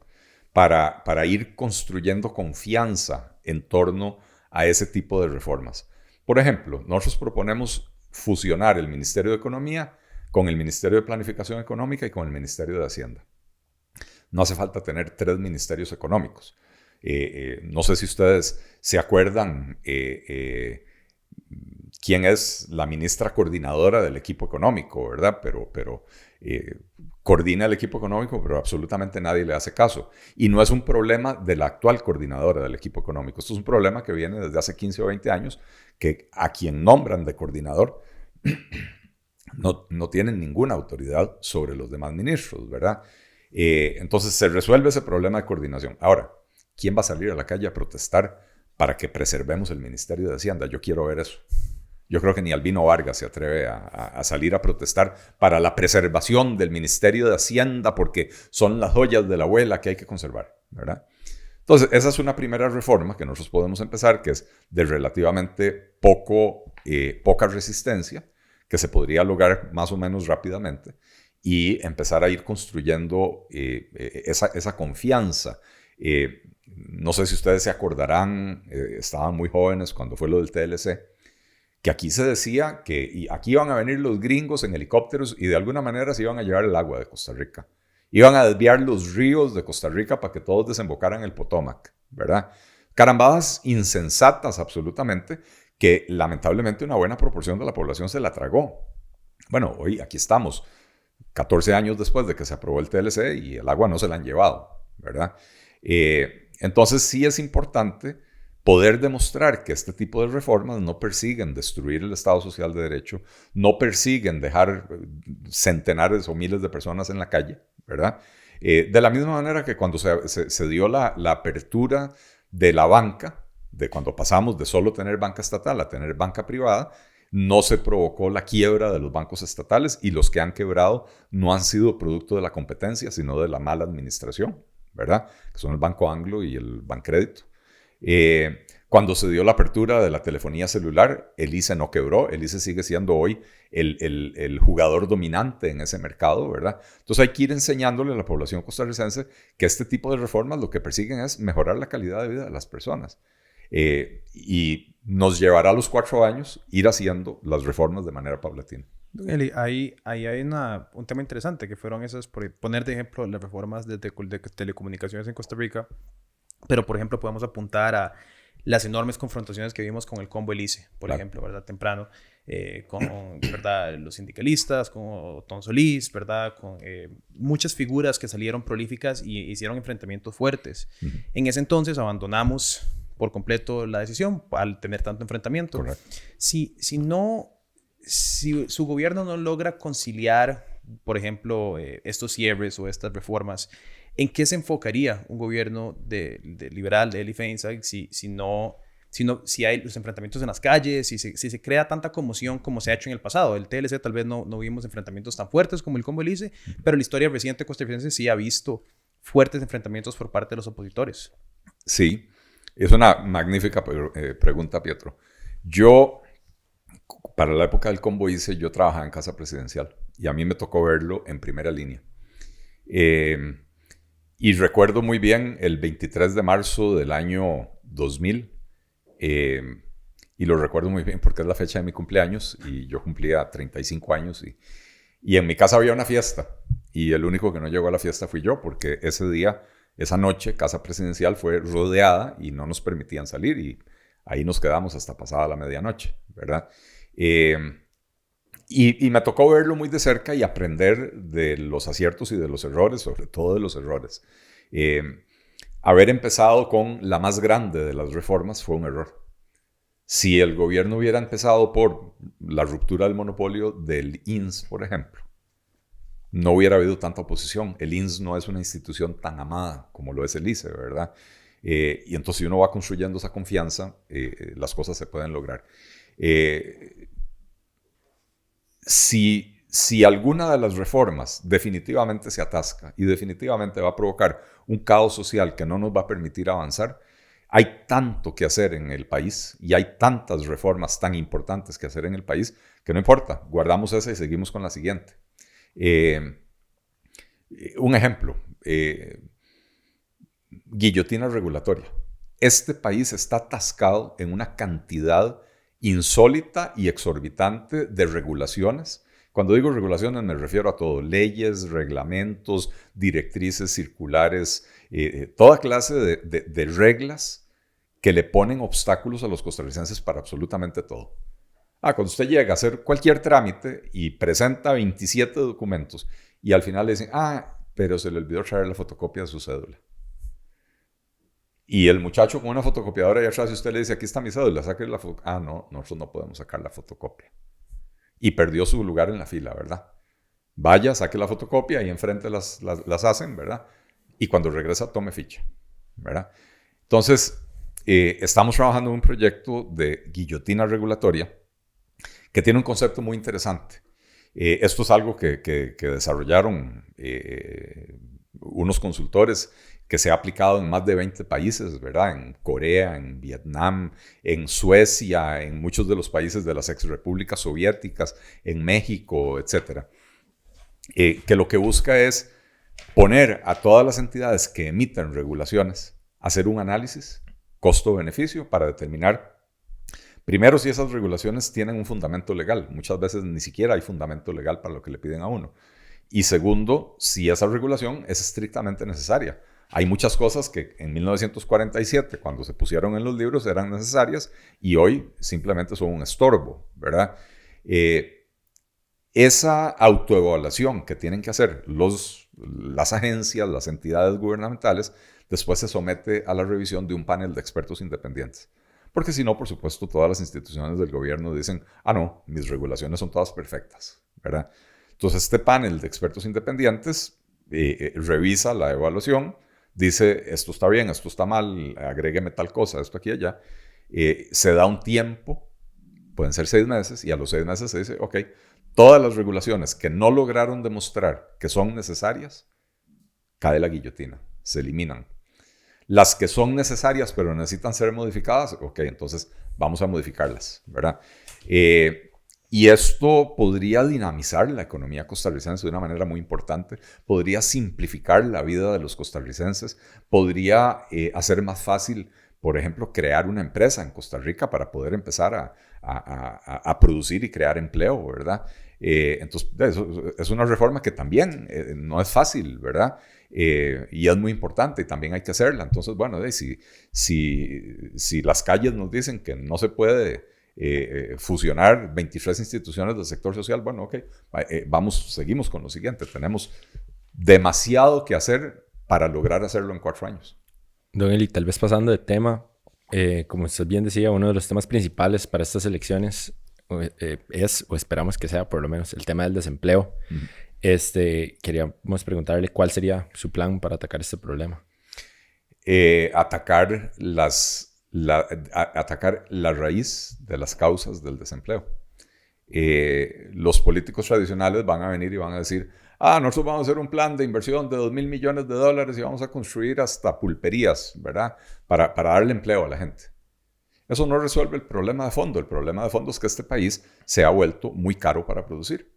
para ir construyendo confianza en torno a ese tipo de reformas. Por ejemplo, nosotros proponemos fusionar el Ministerio de Economía con el Ministerio de Planificación Económica y con el Ministerio de Hacienda. No hace falta tener 3 ministerios económicos. No sé si ustedes se acuerdan quién es la ministra coordinadora del equipo económico, ¿verdad? Pero coordina el equipo económico, pero absolutamente nadie le hace caso. Y no es un problema de la actual coordinadora del equipo económico. Esto es un problema que viene desde hace 15 o 20 años, que a quien nombran de coordinador no tienen ninguna autoridad sobre los demás ministros, ¿verdad? Entonces se resuelve ese problema de coordinación. Ahora, ¿quién va a salir a la calle a protestar para que preservemos el Ministerio de Hacienda? Yo quiero ver eso. Yo creo que ni Albino Vargas se atreve a salir a protestar para la preservación del Ministerio de Hacienda porque son las joyas de la abuela que hay que conservar, ¿verdad? Entonces, esa es una primera reforma que nosotros podemos empezar, que es de relativamente poca resistencia, que se podría lograr más o menos rápidamente y empezar a ir construyendo esa confianza. No sé si ustedes se acordarán, estaban muy jóvenes cuando fue lo del TLC, que aquí se decía que aquí iban a venir los gringos en helicópteros y de alguna manera se iban a llevar el agua de Costa Rica. Iban a desviar los ríos de Costa Rica para que todos desembocaran en el Potomac, ¿verdad? Carambadas insensatas absolutamente, que lamentablemente una buena proporción de la población se la tragó. Bueno, hoy aquí estamos, 14 años después de que se aprobó el TLC y el agua no se la han llevado, ¿verdad? Entonces sí es importante poder demostrar que este tipo de reformas no persiguen destruir el Estado Social de Derecho, no persiguen dejar centenares o miles de personas en la calle, ¿verdad? De la misma manera que cuando se dio la apertura de la banca, de cuando pasamos de solo tener banca estatal a tener banca privada, no se provocó la quiebra de los bancos estatales y los que han quebrado no han sido producto de la competencia, sino de la mala administración, ¿verdad? Que son el Banco Anglo y el Bancrédito. Cuando se dio la apertura de la telefonía celular, el ICE no quebró, el ICE sigue siendo hoy el jugador dominante en ese mercado, ¿verdad? Entonces hay que ir enseñándole a la población costarricense que este tipo de reformas lo que persiguen es mejorar la calidad de vida de las personas. Y nos llevará a los 4 años ir haciendo las reformas de manera paulatina. Eli, ahí hay un tema interesante que fueron esas, por poner de ejemplo las reformas de telecomunicaciones en Costa Rica, pero por ejemplo podemos apuntar a las enormes confrontaciones que vimos con el combo El ICE, por ejemplo, ¿verdad? Temprano, con ¿verdad? Los sindicalistas, con Otón Solís, ¿verdad? Con muchas figuras que salieron prolíficas y hicieron enfrentamientos fuertes. En ese entonces abandonamos por completo la decisión al tener tanto enfrentamiento. Correcto. Si su gobierno no logra conciliar, por ejemplo, estos cierres o estas reformas, ¿en qué se enfocaría un gobierno de liberal, de Eli Feinstein, si hay los enfrentamientos en las calles, si se crea tanta conmoción como se ha hecho en el pasado? El TLC tal vez no vimos enfrentamientos tan fuertes como el combo El ICE, pero la historia reciente costarricense sí ha visto fuertes enfrentamientos por parte de los opositores. Sí, es una magnífica pregunta, Pietro. Yo, para la época del combo ICE, yo trabajaba en Casa Presidencial y a mí me tocó verlo en primera línea. Y recuerdo muy bien el 23 de marzo del año 2000, y lo recuerdo muy bien porque es la fecha de mi cumpleaños y yo cumplía 35 años y en mi casa había una fiesta y el único que no llegó a la fiesta fui yo porque ese día, esa noche, Casa Presidencial fue rodeada y no nos permitían salir y ahí nos quedamos hasta pasada la medianoche, ¿verdad? Y me tocó verlo muy de cerca y aprender de los aciertos y de los errores, sobre todo de los errores. Haber empezado con la más grande de las reformas fue un error. Si el gobierno hubiera empezado por la ruptura del monopolio del INS, por ejemplo, no hubiera habido tanta oposición. El INS no es una institución tan amada como lo es el ICE, ¿verdad? Y entonces si uno va construyendo esa confianza, las cosas se pueden lograr. Si alguna de las reformas definitivamente se atasca y definitivamente va a provocar un caos social que no nos va a permitir avanzar, hay tanto que hacer en el país y hay tantas reformas tan importantes que hacer en el país que no importa, guardamos esa y seguimos con la siguiente. Un ejemplo, guillotina regulatoria. Este país está atascado en una cantidad insólita y exorbitante de regulaciones. Cuando digo regulaciones me refiero a todo, leyes, reglamentos, directrices, circulares, toda clase de reglas que le ponen obstáculos a los costarricenses para absolutamente todo. Cuando usted llega a hacer cualquier trámite y presenta 27 documentos y al final le dicen, pero se le olvidó traer la fotocopia de su cédula. Y el muchacho con una fotocopiadora allá atrás, y usted le dice, aquí está mi cédula, saque la foto. No, nosotros no podemos sacar la fotocopia. Y perdió su lugar en la fila, ¿verdad? Vaya, saque la fotocopia y enfrente las hacen, ¿verdad? Y cuando regresa, tome ficha, ¿verdad? Entonces, estamos trabajando en un proyecto de guillotina regulatoria que tiene un concepto muy interesante. Esto es algo que desarrollaron unos consultores que se ha aplicado en más de 20 países, ¿verdad? En Corea, en Vietnam, en Suecia, en muchos de los países de las exrepúblicas soviéticas, en México, etc. Que lo que busca es poner a todas las entidades que emiten regulaciones a hacer un análisis costo-beneficio para determinar, primero, si esas regulaciones tienen un fundamento legal. Muchas veces ni siquiera hay fundamento legal para lo que le piden a uno. Y segundo, si esa regulación es estrictamente necesaria. Hay muchas cosas que en 1947, cuando se pusieron en los libros, eran necesarias y hoy simplemente son un estorbo, ¿verdad? Esa autoevaluación que tienen que hacer las agencias, las entidades gubernamentales, después se somete a la revisión de un panel de expertos independientes. Porque si no, por supuesto, todas las instituciones del gobierno dicen, no, mis regulaciones son todas perfectas, ¿verdad? Entonces, este panel de expertos independientes revisa la evaluación, dice, esto está bien, esto está mal, agrégueme tal cosa, esto aquí y allá. Se da un tiempo, pueden ser 6 meses, y a los 6 meses se dice, ok, todas las regulaciones que no lograron demostrar que son necesarias, cae la guillotina, se eliminan. Las que son necesarias pero necesitan ser modificadas, ok, entonces vamos a modificarlas, ¿verdad? Y esto podría dinamizar la economía costarricense de una manera muy importante, podría simplificar la vida de los costarricenses, podría hacer más fácil, por ejemplo, crear una empresa en Costa Rica para poder empezar a producir y crear empleo, ¿verdad? Entonces, es una reforma que también no es fácil, ¿verdad? Y es muy importante y también hay que hacerla. Entonces, bueno, si las calles nos dicen que no se puede fusionar 23 instituciones del sector social, bueno, ok, seguimos con lo siguiente. Tenemos demasiado que hacer para lograr hacerlo en 4 años. Don Eli, tal vez pasando de tema, como usted bien decía, uno de los temas principales para estas elecciones es, o esperamos que sea por lo menos, el tema del desempleo. Queríamos preguntarle cuál sería su plan para atacar este problema. Atacar la raíz de las causas del desempleo. Los políticos tradicionales van a venir y van a decir, nosotros vamos a hacer un plan de inversión de $2,000 millones y vamos a construir hasta pulperías, ¿verdad? Para darle empleo a la gente. Eso no resuelve el problema de fondo. El problema de fondo es que este país se ha vuelto muy caro para producir.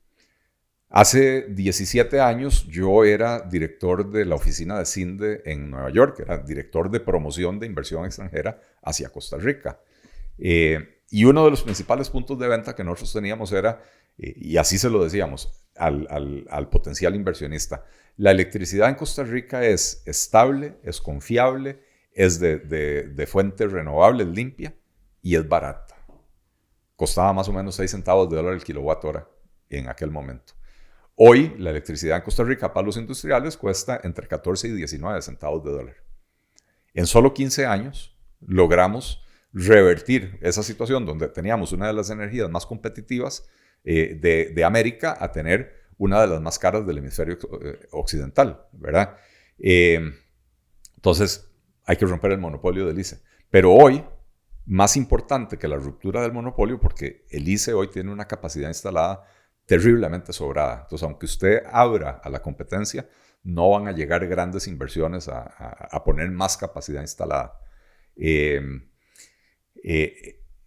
Hace 17 años yo era director de la oficina de CINDE en Nueva York, era director de promoción de inversión extranjera hacia Costa Rica. Y uno de los principales puntos de venta que nosotros teníamos era, y así se lo decíamos al potencial inversionista, la electricidad en Costa Rica es estable, es confiable, es de fuente renovable, es limpia y es barata. Costaba más o menos 6 centavos de dólar el kilowatt hora en aquel momento. Hoy la electricidad en Costa Rica para los industriales cuesta entre 14 y 19 centavos de dólar. En solo 15 años logramos revertir esa situación donde teníamos una de las energías más competitivas de América a tener una de las más caras del hemisferio occidental, ¿verdad? Entonces hay que romper el monopolio del ICE. Pero hoy, más importante que la ruptura del monopolio, porque el ICE hoy tiene una capacidad instalada terriblemente sobrada. Entonces, aunque usted abra a la competencia, no van a llegar grandes inversiones a poner más capacidad instalada.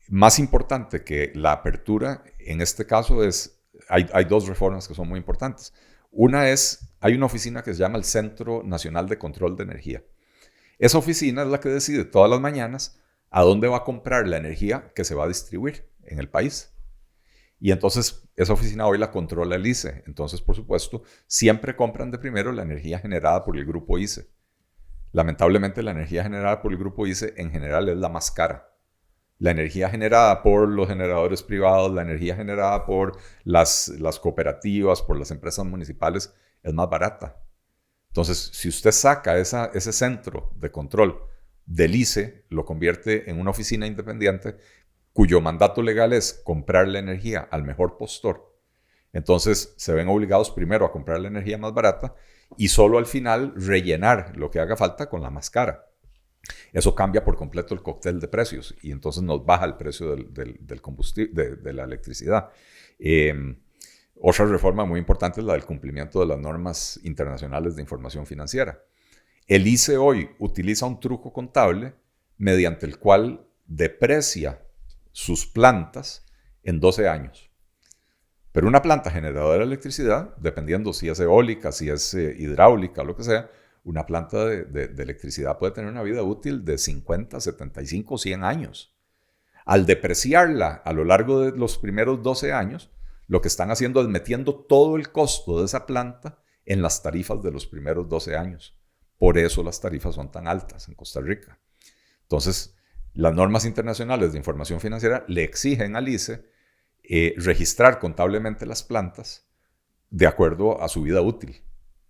Más importante que la apertura, en este caso, hay 2 reformas que son muy importantes. Una es, hay una oficina que se llama el Centro Nacional de Control de Energía. Esa oficina es la que decide todas las mañanas a dónde va a comprar la energía que se va a distribuir en el país. Y entonces esa oficina hoy la controla el ICE. Entonces, por supuesto, siempre compran de primero la energía generada por el grupo ICE. Lamentablemente, la energía generada por el grupo ICE en general es la más cara. La energía generada por los generadores privados, la energía generada por las cooperativas, por las empresas municipales, es más barata. Entonces, si usted saca ese centro de control del ICE, lo convierte en una oficina independiente cuyo mandato legal es comprar la energía al mejor postor, entonces se ven obligados primero a comprar la energía más barata y solo al final rellenar lo que haga falta con la más cara. Eso cambia por completo el cóctel de precios y entonces nos baja el precio del combustible, de la electricidad. Otra reforma muy importante es la del cumplimiento de las normas internacionales de información financiera. El ICE hoy utiliza un truco contable mediante el cual deprecia sus plantas en 12 años. Pero una planta generadora de electricidad, dependiendo si es eólica, si es hidráulica, lo que sea, una planta de electricidad puede tener una vida útil de 50, 75, 100 años. Al depreciarla a lo largo de los primeros 12 años, lo que están haciendo es metiendo todo el costo de esa planta en las tarifas de los primeros 12 años. Por eso las tarifas son tan altas en Costa Rica. Entonces, las normas internacionales de información financiera le exigen al ICE registrar contablemente las plantas de acuerdo a su vida útil,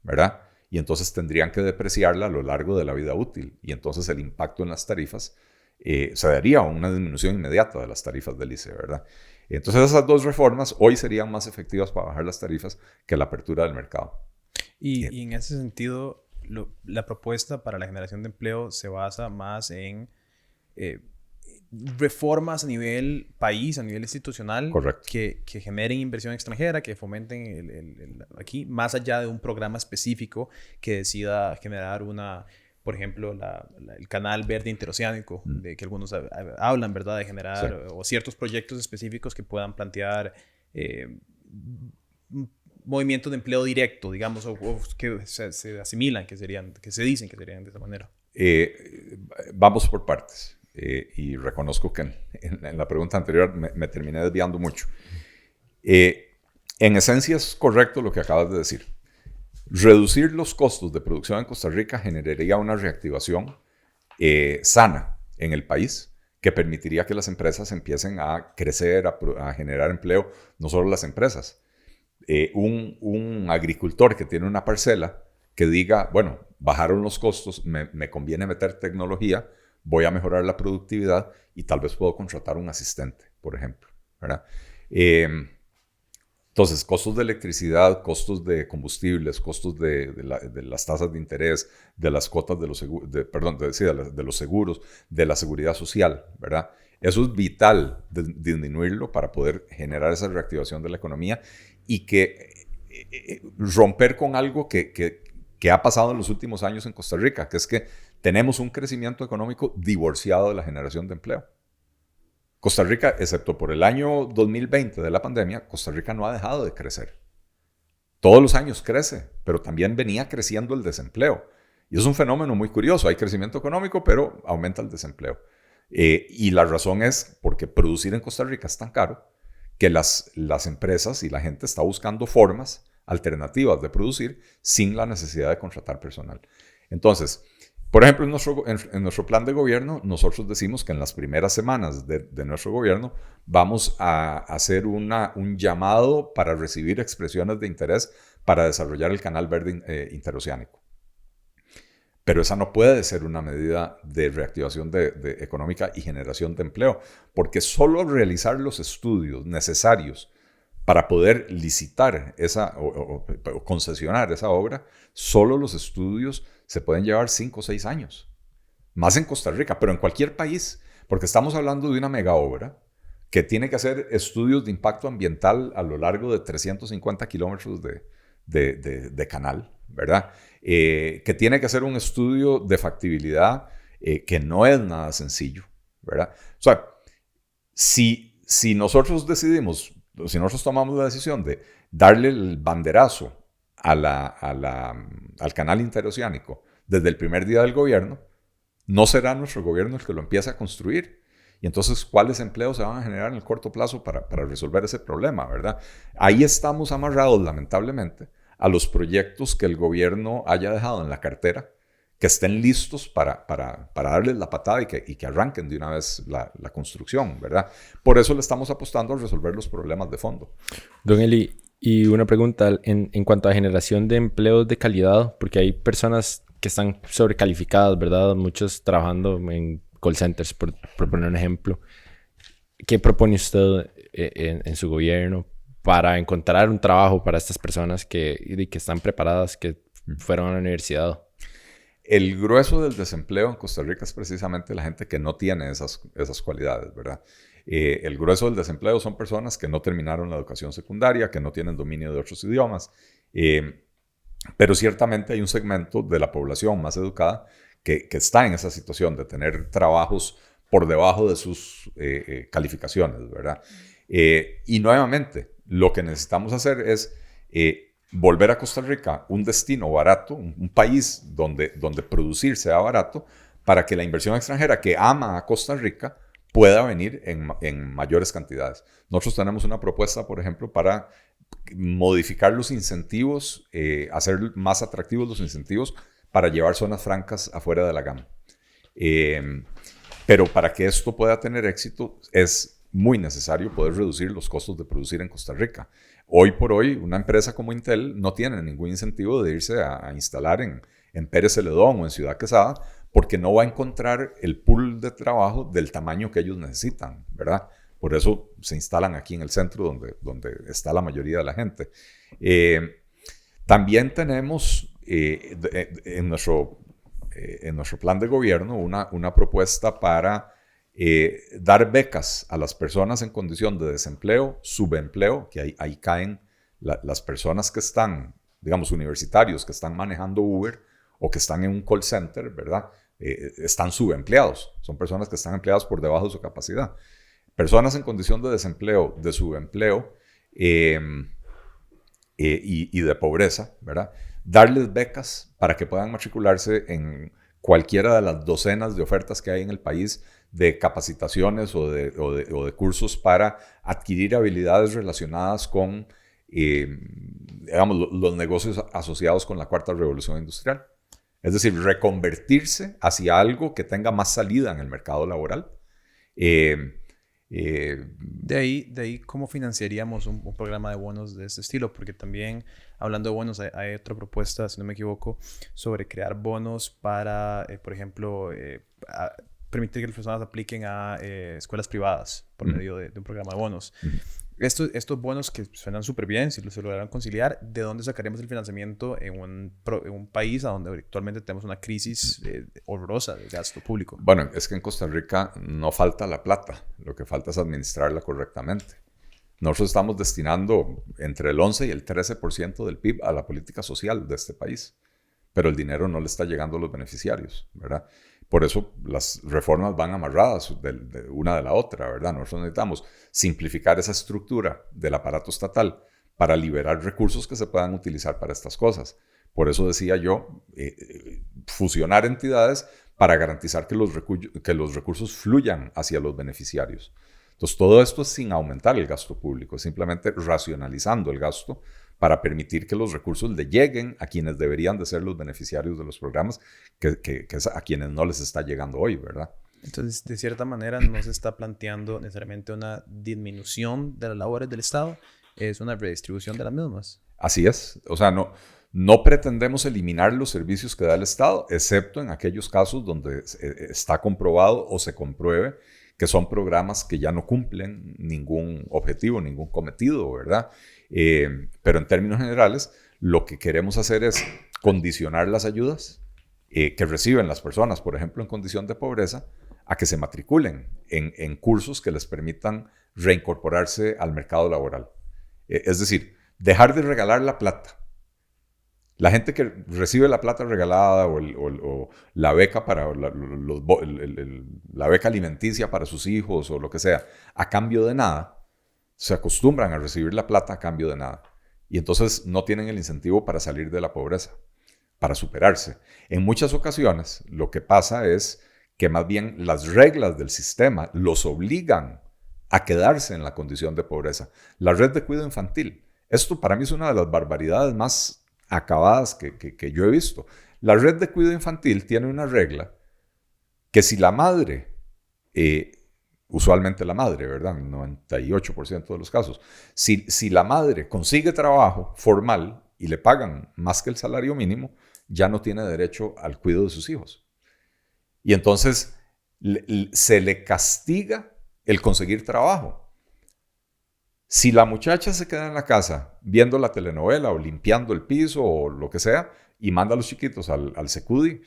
¿verdad? Y entonces tendrían que depreciarla a lo largo de la vida útil. Y entonces el impacto en las tarifas se daría una disminución inmediata de las tarifas del ICE, ¿verdad? Entonces esas 2 reformas hoy serían más efectivas para bajar las tarifas que la apertura del mercado. Y en ese sentido, la propuesta para la generación de empleo se basa más en reformas a nivel país, a nivel institucional, que generen inversión extranjera, que fomenten aquí, más allá de un programa específico que decida generar por ejemplo, el canal verde interoceánico, de que algunos hablan, ¿verdad?, de generar, o ciertos proyectos específicos que puedan plantear movimientos de empleo directo, digamos, o que se asimilan, que se dicen que serían de esa manera. Vamos por partes. Y reconozco que en la pregunta anterior me terminé desviando mucho. En esencia es correcto lo que acabas de decir. Reducir los costos de producción en Costa Rica generaría una reactivación sana en el país que permitiría que las empresas empiecen a crecer, a generar empleo, no solo las empresas. Un agricultor que tiene una parcela que diga, bueno, bajaron los costos, me conviene meter tecnología, voy a mejorar la productividad y tal vez puedo contratar un asistente, por ejemplo, ¿verdad? Entonces, costos de electricidad, costos de combustibles, costos de las tasas de interés, de las cuotas de los seguros, de la seguridad social, ¿verdad? Eso es vital, disminuirlo para poder generar esa reactivación de la economía y que romper con algo que ha pasado en los últimos años en Costa Rica, que es que tenemos un crecimiento económico divorciado de la generación de empleo. Costa Rica, excepto por el año 2020 de la pandemia, Costa Rica no ha dejado de crecer. todos los años crece, pero también venía creciendo el desempleo. Y es un fenómeno muy curioso. Hay crecimiento económico, pero aumenta el desempleo. Y la razón es porque producir en Costa Rica es tan caro que las empresas y la gente está buscando formas alternativas de producir sin la necesidad de contratar personal. Entonces, por ejemplo, en nuestro plan de gobierno, nosotros decimos que en las primeras semanas de nuestro gobierno vamos a hacer un llamado para recibir expresiones de interés para desarrollar el Canal Verde Interoceánico. Pero esa no puede ser una medida de reactivación económica y generación de empleo, porque solo realizar los estudios necesarios para poder licitar o concesionar esa obra, solo los estudios se pueden llevar 5 o 6 años. Más en Costa Rica, pero en cualquier país, porque estamos hablando de una mega obra que tiene que hacer estudios de impacto ambiental a lo largo de 350 kilómetros de canal, ¿verdad? Que tiene que hacer un estudio de factibilidad que no es nada sencillo, ¿verdad? O sea, si nosotros decidimos, si nosotros tomamos la decisión de darle el banderazo al canal interoceánico desde el primer día del gobierno, no será nuestro gobierno el que lo empiece a construir. Y entonces, ¿cuáles empleos se van a generar en el corto plazo para resolver ese problema, verdad? Ahí estamos amarrados, lamentablemente, a los proyectos que el gobierno haya dejado en la cartera, que estén listos para darles la patada y que arranquen de una vez la construcción, ¿verdad? Por eso le estamos apostando a resolver los problemas de fondo. Don Eli, y una pregunta en cuanto a generación de empleos de calidad, porque hay personas que están sobrecalificadas, ¿verdad? Muchos trabajando en call centers, por poner un ejemplo. ¿Qué propone usted en su gobierno para encontrar un trabajo para estas personas que están preparadas, que fueron a la universidad? El grueso del desempleo en Costa Rica es precisamente la gente que no tiene esas cualidades, ¿verdad? El grueso del desempleo son personas que no terminaron la educación secundaria, que no tienen dominio de otros idiomas, pero ciertamente hay un segmento de la población más educada que está en esa situación de tener trabajos por debajo de sus calificaciones, ¿verdad? Y nuevamente, lo que necesitamos hacer es volver a Costa Rica un destino barato, un país donde producir sea barato, para que la inversión extranjera que ama a Costa Rica pueda venir en mayores cantidades. Nosotros tenemos una propuesta, por ejemplo, para modificar los incentivos, hacer más atractivos los incentivos para llevar zonas francas afuera de la gama. Pero para que esto pueda tener éxito es muy necesario poder reducir los costos de producir en Costa Rica. Hoy por hoy, una empresa como Intel no tiene ningún incentivo de irse a instalar en Pérez Celedón o en Ciudad Quesada, porque no va a encontrar el pool de trabajo del tamaño que ellos necesitan, ¿verdad? Por eso se instalan aquí en el centro donde está la mayoría de la gente. También tenemos en nuestro plan de gobierno una propuesta para dar becas a las personas en condición de desempleo, subempleo, que ahí caen las personas que están, digamos, universitarios, que están manejando Uber o que están en un call center, ¿verdad? Están subempleados. Son personas que están empleadas por debajo de su capacidad. Personas en condición de desempleo, de subempleo y de pobreza, ¿verdad? Darles becas para que puedan matricularse en cualquiera de las docenas de ofertas que hay en el país de capacitaciones o de cursos para adquirir habilidades relacionadas con, digamos, los negocios asociados con la cuarta revolución industrial. Es decir, reconvertirse hacia algo que tenga más salida en el mercado laboral. De ahí, ¿cómo financiaríamos un programa de bonos de este estilo? Porque también, hablando de bonos, hay otra propuesta, si no me equivoco, sobre crear bonos para, por ejemplo, permitir que las personas apliquen a escuelas privadas por medio de un programa de bonos. Estos bonos que suenan súper bien, si se lograran conciliar, ¿de dónde sacaremos el financiamiento en un país a donde actualmente tenemos una crisis horrorosa de gasto público? Bueno, es que en Costa Rica no falta la plata, lo que falta es administrarla correctamente. Nosotros estamos destinando entre el 11 y el 13% del PIB a la política social de este país, pero el dinero no le está llegando a los beneficiarios, ¿verdad? Por eso las reformas van amarradas una de la otra, ¿verdad? Nosotros necesitamos simplificar esa estructura del aparato estatal para liberar recursos que se puedan utilizar para estas cosas. Por eso decía yo, fusionar entidades para garantizar que los recursos fluyan hacia los beneficiarios. Entonces, todo esto es sin aumentar el gasto público, es simplemente racionalizando el gasto para permitir que los recursos le lleguen a quienes deberían de ser los beneficiarios de los programas, que es a quienes no les está llegando hoy, ¿verdad? Entonces, de cierta manera, no se está planteando necesariamente una disminución de las labores del Estado, es una redistribución de las mismas. Así es. O sea, no pretendemos eliminar los servicios que da el Estado, excepto en aquellos casos donde está comprobado o se compruebe que son programas que ya no cumplen ningún objetivo, ningún cometido, ¿verdad? Pero en términos generales, lo que queremos hacer es condicionar las ayudas que reciben las personas, por ejemplo, en condición de pobreza, a que se matriculen en cursos que les permitan reincorporarse al mercado laboral. Es decir, dejar de regalar la plata. La gente que recibe la plata regalada o la beca para la beca alimenticia para sus hijos o lo que sea, a cambio de nada, se acostumbran a recibir la plata a cambio de nada. Y entonces no tienen el incentivo para salir de la pobreza, para superarse. En muchas ocasiones lo que pasa es que más bien las reglas del sistema los obligan a quedarse en la condición de pobreza. La red de cuidado infantil. Esto para mí es una de las barbaridades más acabadas que yo he visto. La red de cuidado infantil tiene una regla que si la madre, usualmente la madre, ¿verdad? En 98% de los casos, si la madre consigue trabajo formal y le pagan más que el salario mínimo, ya no tiene derecho al cuidado de sus hijos. Y entonces se le castiga el conseguir trabajo. Si la muchacha se queda en la casa viendo la telenovela o limpiando el piso o lo que sea y manda a los chiquitos al Secudi,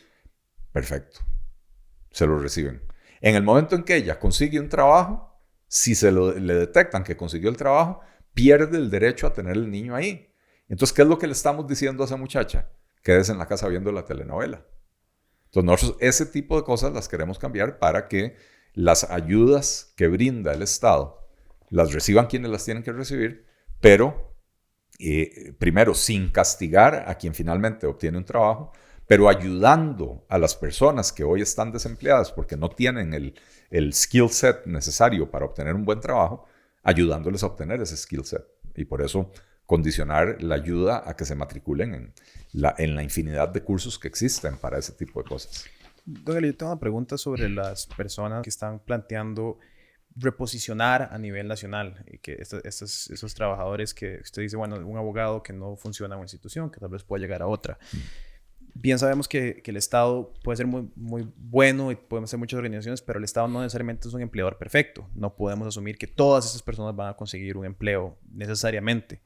perfecto, se lo reciben. En el momento en que ella consigue un trabajo, si le detectan que consiguió el trabajo, pierde el derecho a tener el niño ahí. Entonces, ¿qué es lo que le estamos diciendo a esa muchacha? Quédese en la casa viendo la telenovela. Entonces, nosotros ese tipo de cosas las queremos cambiar para que las ayudas que brinda el Estado las reciban quienes las tienen que recibir, pero primero sin castigar a quien finalmente obtiene un trabajo, pero ayudando a las personas que hoy están desempleadas porque no tienen el skill set necesario para obtener un buen trabajo, ayudándoles a obtener ese skill set. Y por eso condicionar la ayuda a que se matriculen en la infinidad de cursos que existen para ese tipo de cosas. Don Eli, yo tengo una pregunta sobre las personas que están planteando reposicionar a nivel nacional y que esos trabajadores que usted dice, bueno, un abogado que no funciona en una institución, que tal vez pueda llegar a otra. Bien sabemos que el Estado puede ser muy, muy bueno y podemos ser muchas organizaciones, pero el Estado no necesariamente es un empleador perfecto. No podemos asumir que todas esas personas van a conseguir un empleo necesariamente.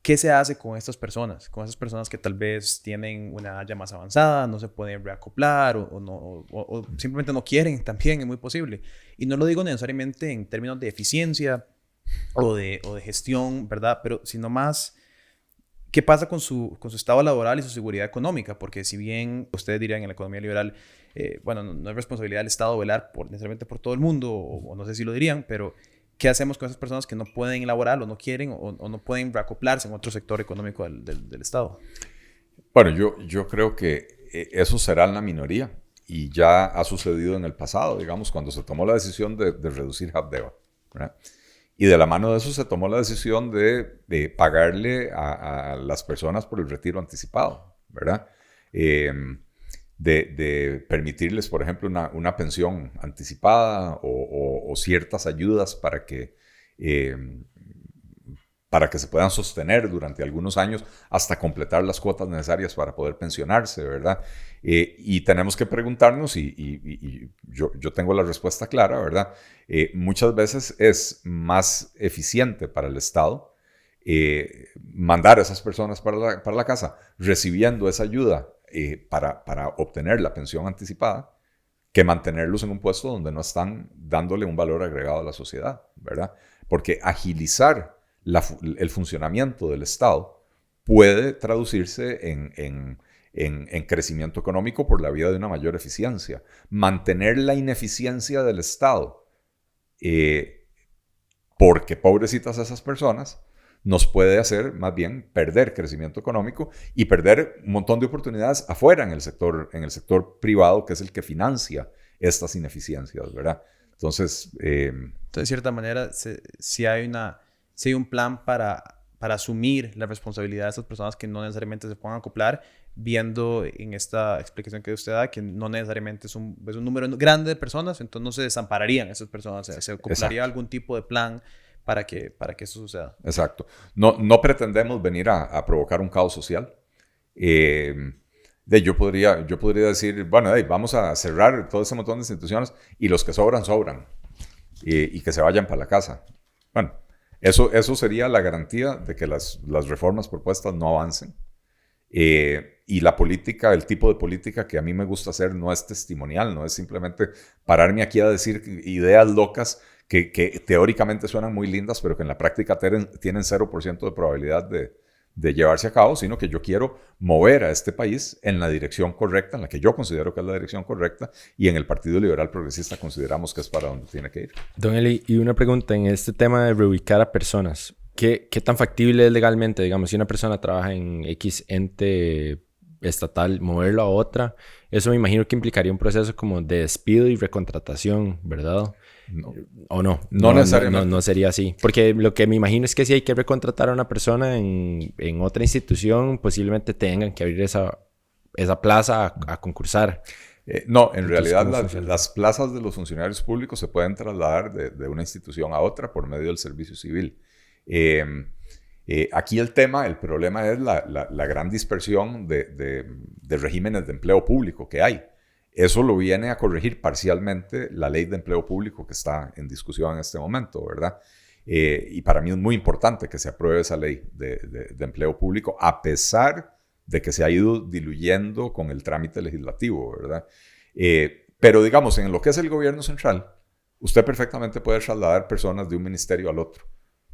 ¿Qué se hace con estas personas? Con esas personas que tal vez tienen una edad ya más avanzada, no se pueden reacoplar o simplemente no quieren, también es muy posible. Y no lo digo necesariamente en términos de eficiencia o de gestión, ¿verdad? Pero sino más, ¿qué pasa con su estado laboral y su seguridad económica? Porque si bien ustedes dirían en la economía liberal, bueno, no es responsabilidad del Estado velar necesariamente por todo el mundo, o no sé si lo dirían, pero ¿qué hacemos con esas personas que no pueden laborar o no quieren o no pueden reacoplarse en otro sector económico del Estado? Bueno, yo creo que eso será en la minoría y ya ha sucedido en el pasado, digamos, cuando se tomó la decisión de reducir Habdeba, ¿verdad? Y de la mano de eso se tomó la decisión de pagarle a las personas por el retiro anticipado, ¿verdad? De permitirles, por ejemplo, una pensión anticipada o ciertas ayudas para que se puedan sostener durante algunos años hasta completar las cuotas necesarias para poder pensionarse, ¿verdad? Y tenemos que preguntarnos, y yo tengo la respuesta clara, ¿verdad? Muchas veces es más eficiente para el Estado mandar a esas personas para la casa recibiendo esa ayuda para obtener la pensión anticipada, que mantenerlos en un puesto donde no están dándole un valor agregado a la sociedad, ¿verdad? Porque agilizar el funcionamiento del Estado puede traducirse en crecimiento económico por la vía de una mayor eficiencia. Mantener la ineficiencia del Estado, porque pobrecitas esas personas, nos puede hacer más bien perder crecimiento económico y perder un montón de oportunidades afuera en el sector privado, que es el que financia estas ineficiencias, ¿verdad? Entonces, de cierta manera, si hay un plan para asumir la responsabilidad de estas personas que no necesariamente se puedan acoplar, viendo en esta explicación que usted da que no necesariamente es un número grande de personas, entonces no se desampararían esas personas, se acoplaría algún tipo de plan para que eso suceda. Exacto. No pretendemos venir a provocar un caos social. Yo podría decir, bueno, vamos a cerrar todo ese montón de instituciones y los que sobran, y que se vayan para la casa. Bueno, eso sería la garantía de que las reformas propuestas no avancen. Y la política, el tipo de política que a mí me gusta hacer no es testimonial, no es simplemente pararme aquí a decir ideas locas que teóricamente suenan muy lindas, pero que en la práctica tienen 0% de probabilidad de llevarse a cabo, sino que yo quiero mover a este país en la dirección correcta, en la que yo considero que es la dirección correcta, y en el Partido Liberal Progresista consideramos que es para donde tiene que ir. Don Eli, y una pregunta en este tema de reubicar a personas. ¿Qué tan factible es legalmente? Digamos, si una persona trabaja en X ente estatal, moverlo a otra, eso me imagino que implicaría un proceso como de despido y recontratación, ¿verdad? No. ¿O no? No necesariamente. No sería así. Porque lo que me imagino es que si hay que recontratar a una persona en otra institución, posiblemente tengan que abrir esa plaza a concursar. No, en realidad las plazas de los funcionarios públicos se pueden trasladar de una institución a otra por medio del servicio civil. Aquí el problema es la gran dispersión de regímenes de empleo público que hay. Eso lo viene a corregir parcialmente la ley de empleo público que está en discusión en este momento, ¿verdad? Y para mí es muy importante que se apruebe esa ley de empleo público, a pesar de que se ha ido diluyendo con el trámite legislativo, ¿verdad? Pero digamos, en lo que es el gobierno central, usted perfectamente puede trasladar personas de un ministerio al otro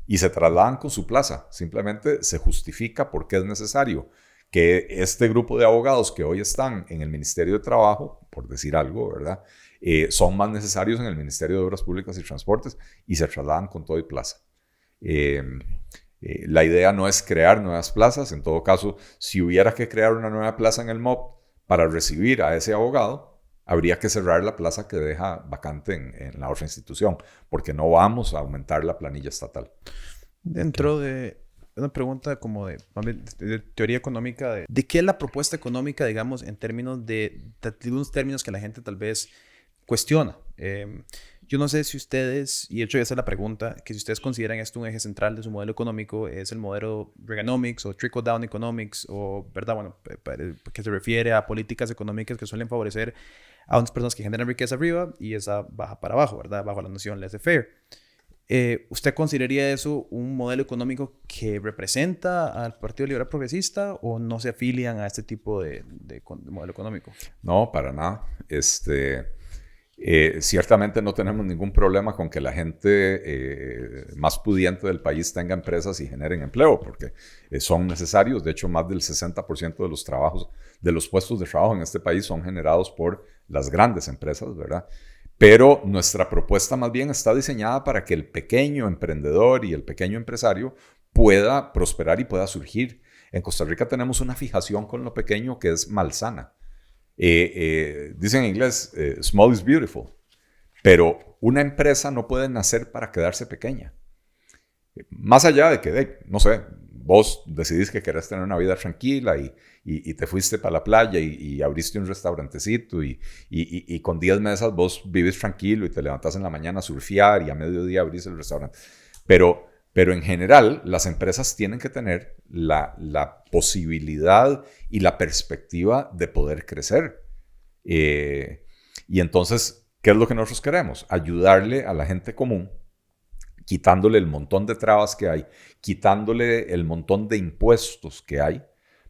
y se trasladan con su plaza. Simplemente se justifica por qué es necesario que este grupo de abogados que hoy están en el Ministerio de Trabajo, por decir algo, ¿verdad? Son más necesarios en el Ministerio de Obras Públicas y Transportes y se trasladan con todo y plaza. La idea no es crear nuevas plazas. En todo caso, si hubiera que crear una nueva plaza en el MOP para recibir a ese abogado, habría que cerrar la plaza que deja vacante en la otra institución, porque no vamos a aumentar la planilla estatal. Dentro de una pregunta como de teoría económica, ¿de qué es la propuesta económica, digamos, en términos de unos términos que la gente tal vez cuestiona? Yo no sé si ustedes, y de hecho esa es la pregunta, que si ustedes consideran esto un eje central de su modelo económico, es el modelo Reaganomics o Trickle Down Economics, o, ¿verdad? Bueno, que se refiere a políticas económicas que suelen favorecer a unas personas que generan riqueza arriba y esa baja para abajo, ¿verdad? Bajo la noción laissez-faire. ¿Usted consideraría eso un modelo económico que representa al Partido Liberal Progresista o no se afilian a este tipo de modelo económico? No, para nada. Ciertamente no tenemos ningún problema con que la gente más pudiente del país tenga empresas y generen empleo, porque son necesarios. De hecho, más del 60% de los trabajos, de los puestos de trabajo en este país son generados por las grandes empresas, ¿verdad? Pero nuestra propuesta más bien está diseñada para que el pequeño emprendedor y el pequeño empresario pueda prosperar y pueda surgir. En Costa Rica tenemos una fijación con lo pequeño que es malsana. Dicen en inglés, small is beautiful, pero una empresa no puede nacer para quedarse pequeña. Más allá de que, no sé, vos decidís que querés tener una vida tranquila y te fuiste para la playa y abriste un restaurantecito y con 10 mesas vos vivís tranquilo y te levantás en la mañana a surfear y a mediodía abrís el restaurante. Pero en general, las empresas tienen que tener la posibilidad y la perspectiva de poder crecer. Y entonces, ¿qué es lo que nosotros queremos? Ayudarle a la gente común, quitándole el montón de trabas que hay, quitándole el montón de impuestos que hay,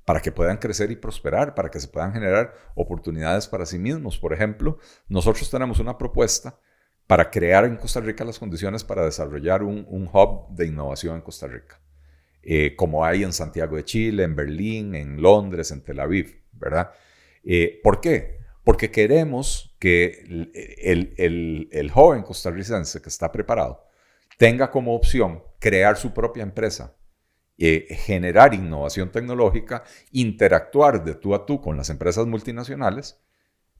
para que puedan crecer y prosperar, para que se puedan generar oportunidades para sí mismos. Por ejemplo, nosotros tenemos una propuesta para crear en Costa Rica las condiciones para desarrollar un hub de innovación en Costa Rica, como hay en Santiago de Chile, en Berlín, en Londres, en Tel Aviv, ¿verdad? ¿Por qué? Porque queremos que el joven costarricense que está preparado tenga como opción crear su propia empresa generar innovación tecnológica, interactuar de tú a tú con las empresas multinacionales,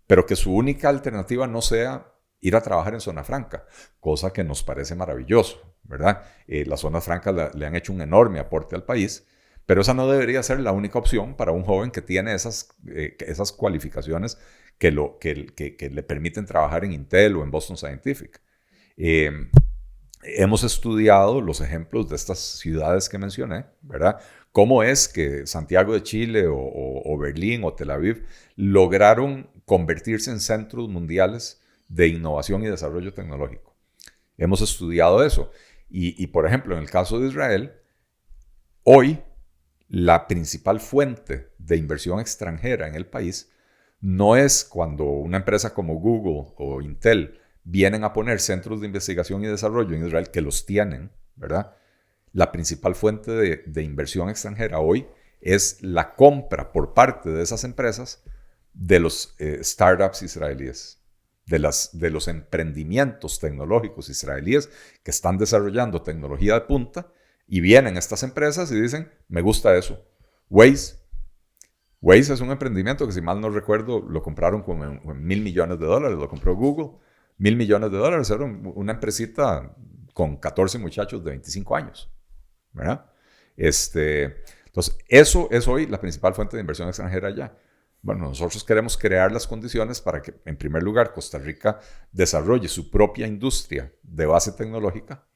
pero que su única alternativa no sea ir a trabajar en zona franca, cosa que nos parece maravilloso, ¿verdad? Las zonas francas le han hecho un enorme aporte al país, pero esa no debería ser la única opción para un joven que tiene esas cualificaciones que le permiten trabajar en Intel o en Boston Scientific. Hemos estudiado los ejemplos de estas ciudades que mencioné, ¿verdad? Cómo es que Santiago de Chile o Berlín o Tel Aviv lograron convertirse en centros mundiales de innovación y desarrollo tecnológico. Hemos estudiado eso. Y por ejemplo, en el caso de Israel, hoy la principal fuente de inversión extranjera en el país no es cuando una empresa como Google o Intel vienen a poner centros de investigación y desarrollo en Israel, que los tienen, ¿verdad? La principal fuente de inversión extranjera hoy es la compra por parte de esas empresas de los startups israelíes, de los emprendimientos tecnológicos israelíes que están desarrollando tecnología de punta, y vienen estas empresas y dicen, me gusta eso. Waze es un emprendimiento que, si mal no recuerdo, lo compraron con $1,000 millones, lo compró Google. $1,000 millones, era una empresita con 14 muchachos de 25 años, ¿verdad? Entonces, eso es hoy la principal fuente de inversión extranjera allá. Bueno, nosotros queremos crear las condiciones para que, en primer lugar, Costa Rica desarrolle su propia industria de base tecnológica,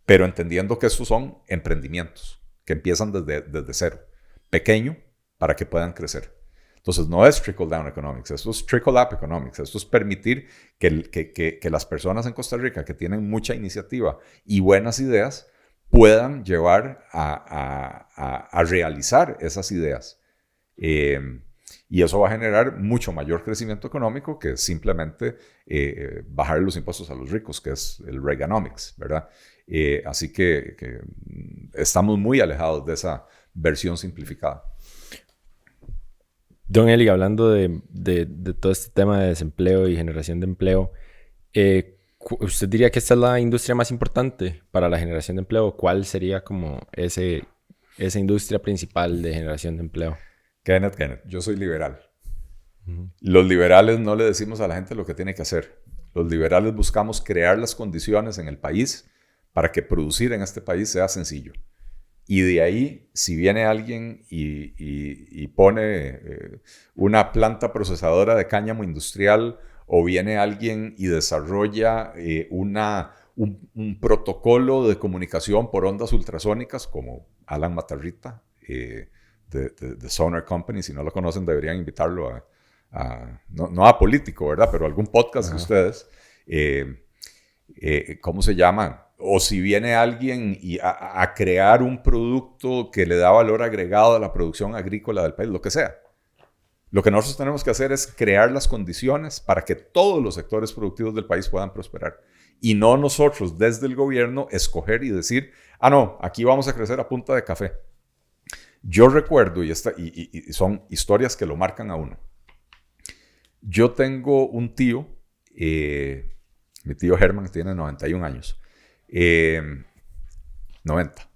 pero entendiendo que estos son emprendimientos que empiezan desde cero, pequeño, para que puedan crecer. Entonces, no es trickle-down economics, esto es trickle-up economics. Esto es permitir que las personas en Costa Rica que tienen mucha iniciativa y buenas ideas puedan llevar a realizar esas ideas. Y eso va a generar mucho mayor crecimiento económico que simplemente bajar los impuestos a los ricos, que es el Reaganomics, ¿verdad? Así que estamos muy alejados de esa versión simplificada. Don Eli, hablando de todo este tema de desempleo y generación de empleo, ¿usted diría que esta es la industria más importante para la generación de empleo? ¿Cuál sería como esa industria principal de generación de empleo? Kenneth, yo soy liberal. Los liberales no le decimos a la gente lo que tiene que hacer. Los liberales buscamos crear las condiciones en el país para que producir en este país sea sencillo. Y de ahí, si viene alguien y pone una planta procesadora de cáñamo industrial, o viene alguien y desarrolla un protocolo de comunicación por ondas ultrasónicas, como Alan Matarrita, de Sonar Company, si no lo conocen, deberían invitarlo no a político, ¿verdad? Pero algún podcast de ustedes. ¿Cómo se llaman? O si viene alguien a crear un producto que le da valor agregado a la producción agrícola del país, lo que sea. Lo que nosotros tenemos que hacer es crear las condiciones para que todos los sectores productivos del país puedan prosperar. Y no nosotros, desde el gobierno, escoger y decir, no, aquí vamos a crecer a punta de café. Yo recuerdo, y son historias que lo marcan a uno. Yo tengo un tío, mi tío Germán, tiene 91 años. 90.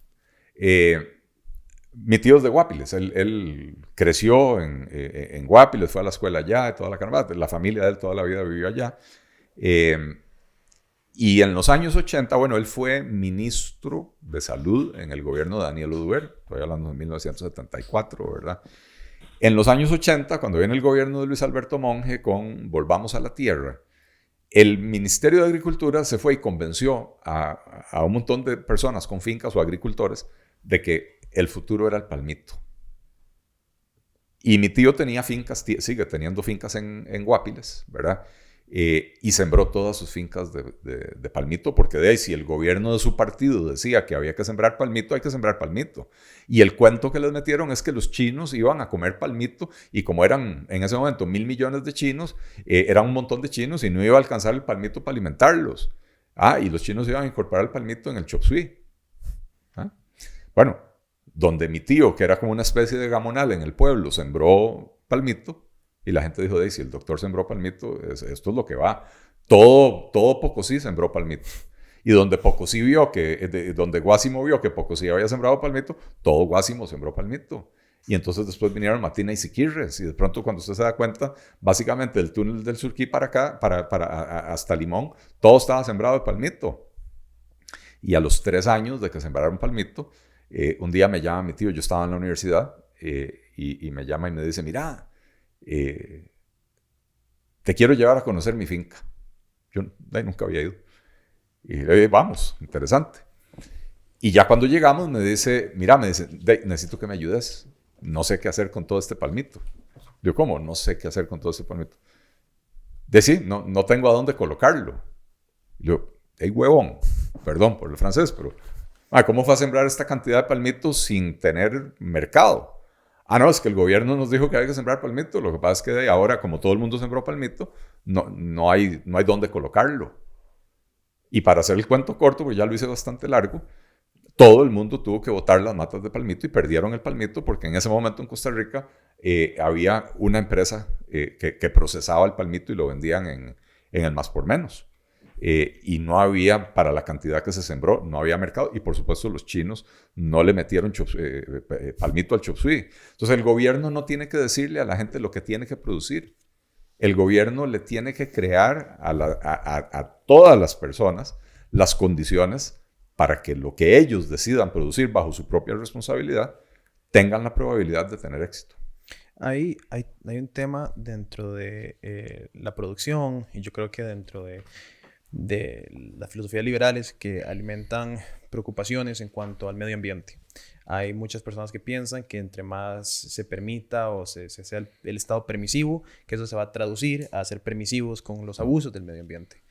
Mi tío es de Guapiles. Él creció en Guapiles, fue a la escuela allá, toda la caramba. La familia de él toda la vida vivió allá. Y en los años 80, bueno, él fue ministro de salud en el gobierno de Daniel Oduber. Estoy hablando de 1974, ¿verdad? En los años 80, cuando viene el gobierno de Luis Alberto Monge con Volvamos a la Tierra, el Ministerio de Agricultura se fue y convenció a un montón de personas con fincas o agricultores de que el futuro era el palmito. Y mi tío tenía fincas, sigue teniendo fincas en Guapiles, ¿verdad? Y sembró todas sus fincas de palmito, porque de ahí, si el gobierno de su partido decía que había que sembrar palmito, hay que sembrar palmito. Y el cuento que les metieron es que los chinos iban a comer palmito, y como eran en ese momento 1,000 millones de chinos, eran un montón de chinos y no iba a alcanzar el palmito para alimentarlos. Y los chinos iban a incorporar el palmito en el chop suey. Bueno, donde mi tío, que era como una especie de gamonal en el pueblo, sembró palmito, y la gente dijo, si el doctor sembró palmito, esto es lo que va. Todo Pocosí sembró palmito. Y donde Pocosí vio donde Guásimo vio que Pocosí había sembrado palmito, todo Guásimo sembró palmito. Y entonces después vinieron Matina y Siquirres. Y de pronto cuando usted se da cuenta, básicamente el túnel del Surquí para acá, hasta Limón, todo estaba sembrado de palmito. Y a los 3 años de que sembraron palmito, un día me llama mi tío, yo estaba en la universidad, y me llama y me dice, mira, te quiero llevar a conocer mi finca. Yo nunca había ido. Y le dije, vamos, interesante. Y ya cuando llegamos me dice, necesito que me ayudes. No sé qué hacer con todo este palmito. Yo, ¿cómo? No sé qué hacer con todo este palmito. Sí, no tengo a dónde colocarlo. Yo, hey, huevón, perdón por el francés, pero ¿cómo fue a sembrar esta cantidad de palmitos sin tener mercado? No, es que el gobierno nos dijo que había que sembrar palmito. Lo que pasa es que ahora, como todo el mundo sembró palmito, no hay dónde colocarlo. Y para hacer el cuento corto, pues ya lo hice bastante largo, todo el mundo tuvo que botar las matas de palmito y perdieron el palmito porque en ese momento en Costa Rica había una empresa que procesaba el palmito y lo vendían en el más por menos. Y no había, para la cantidad que se sembró, no había mercado. Y por supuesto los chinos no le metieron palmito al chop suey. Entonces el gobierno no tiene que decirle a la gente lo que tiene que producir. El gobierno le tiene que crear a todas las personas las condiciones para que lo que ellos decidan producir bajo su propia responsabilidad tengan la probabilidad de tener éxito. Hay un tema dentro de la producción y yo creo que dentro de las filosofías liberales que alimentan preocupaciones en cuanto al medio ambiente. Hay muchas personas que piensan que entre más se permita o se sea el Estado permisivo, que eso se va a traducir a ser permisivos con los abusos del medio ambiente.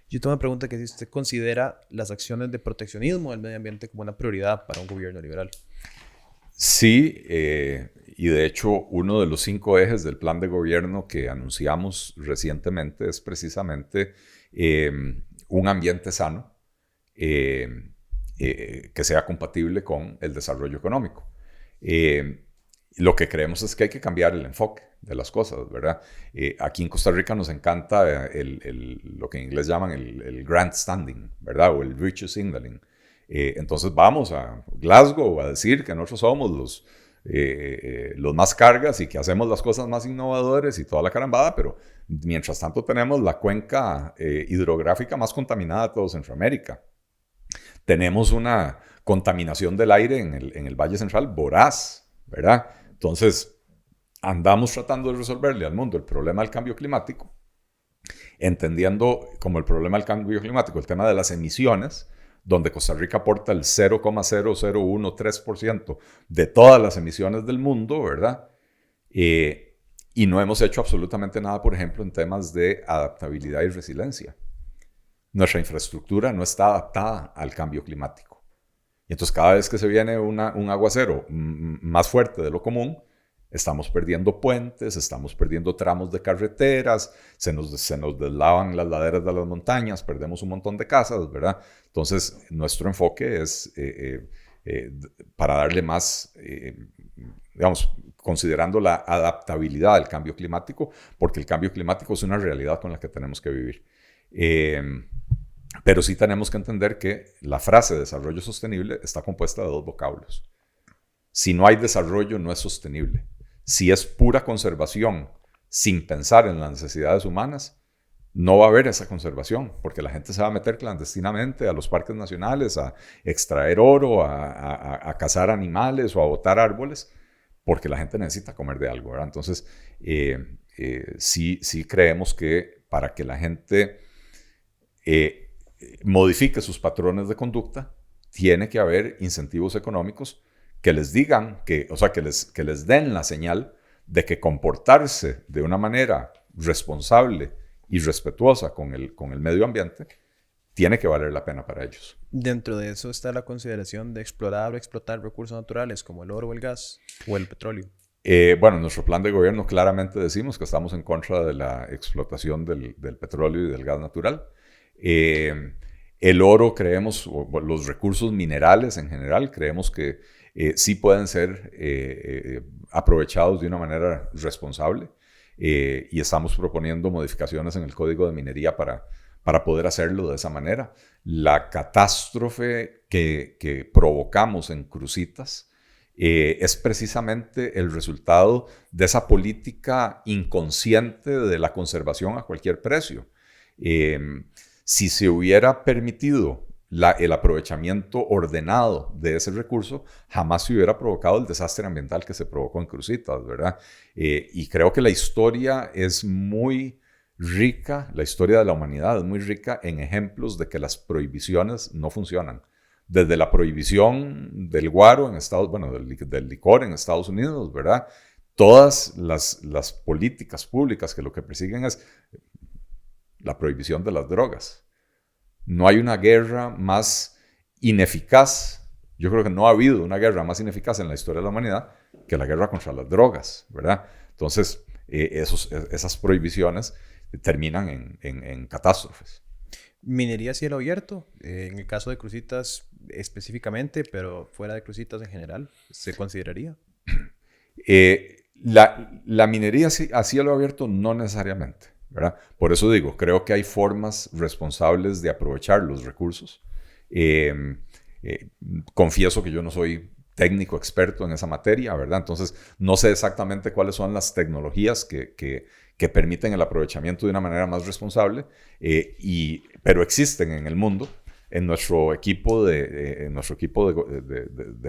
Yo tengo una pregunta que si usted considera las acciones de proteccionismo del medio ambiente como una prioridad para un gobierno liberal. Sí, y de hecho uno de los 5 ejes del plan de gobierno que anunciamos recientemente es precisamente un ambiente sano que sea compatible con el desarrollo económico. Lo que creemos es que hay que cambiar el enfoque de las cosas, ¿verdad? Aquí en Costa Rica nos encanta lo que en inglés llaman el grandstanding, ¿verdad? O el virtue signaling. Entonces vamos a Glasgow a decir que nosotros somos los más cargas y que hacemos las cosas más innovadoras y toda la carambada, pero mientras tanto tenemos la cuenca hidrográfica más contaminada de todo Centroamérica. Tenemos una contaminación del aire en el Valle Central voraz, ¿verdad? Entonces, andamos tratando de resolverle al mundo el problema del cambio climático, entendiendo como el problema del cambio climático el tema de las emisiones, donde Costa Rica aporta el 0,0013% de todas las emisiones del mundo, ¿verdad? Y no hemos hecho absolutamente nada, por ejemplo, en temas de adaptabilidad y resiliencia. Nuestra infraestructura no está adaptada al cambio climático. Y entonces cada vez que se viene un aguacero más fuerte de lo común, estamos perdiendo puentes, estamos perdiendo tramos de carreteras, se nos deslavan las laderas de las montañas, perdemos un montón de casas, ¿verdad? Entonces nuestro enfoque es para darle más, digamos, considerando la adaptabilidad al cambio climático, porque el cambio climático es una realidad con la que tenemos que vivir. Pero sí tenemos que entender que la frase desarrollo sostenible está compuesta de 2 vocablos. Si no hay desarrollo, no es sostenible. Si es pura conservación sin pensar en las necesidades humanas, no va a haber esa conservación, porque la gente se va a meter clandestinamente a los parques nacionales a extraer oro, a cazar animales o a botar árboles, porque la gente necesita comer de algo, ¿verdad? Entonces, sí creemos que para que la gente modifique sus patrones de conducta, tiene que haber incentivos económicos que les digan, que les den la señal de que comportarse de una manera responsable y respetuosa con el medio ambiente tiene que valer la pena para ellos. Dentro de eso está la consideración de explorar o explotar recursos naturales como el oro o el gas o el petróleo. Bueno, en nuestro plan de gobierno claramente decimos que estamos en contra de la explotación del petróleo y del gas natural. El oro creemos, o los recursos minerales en general, creemos que sí pueden ser aprovechados de una manera responsable y estamos proponiendo modificaciones en el Código de Minería para para poder hacerlo de esa manera. La catástrofe que provocamos en Cruzitas es precisamente el resultado de esa política inconsciente de la conservación a cualquier precio. Si se hubiera permitido el aprovechamiento ordenado de ese recurso, jamás se hubiera provocado el desastre ambiental que se provocó en Cruzitas, ¿verdad? Y creo que la historia es muy rica, la historia de la humanidad es muy rica en ejemplos de que las prohibiciones no funcionan. Desde la prohibición del guaro en Estados Unidos, bueno, del licor en Estados Unidos, ¿verdad? Todas las políticas públicas que lo que persiguen es la prohibición de las drogas. No hay una guerra más ineficaz, yo creo que no ha habido una guerra más ineficaz en la historia de la humanidad que la guerra contra las drogas, ¿verdad? Entonces, esas prohibiciones terminan en catástrofes. Minería a cielo abierto, en el caso de Cruzitas específicamente, pero fuera de Cruzitas en general, ¿se consideraría? La minería a cielo abierto no necesariamente, ¿verdad? Por eso digo, creo que hay formas responsables de aprovechar los recursos. Confieso que yo no soy técnico experto en esa materia, ¿verdad? Entonces, no sé exactamente cuáles son las tecnologías que permiten el aprovechamiento de una manera más responsable, pero existen en el mundo. En nuestro equipo de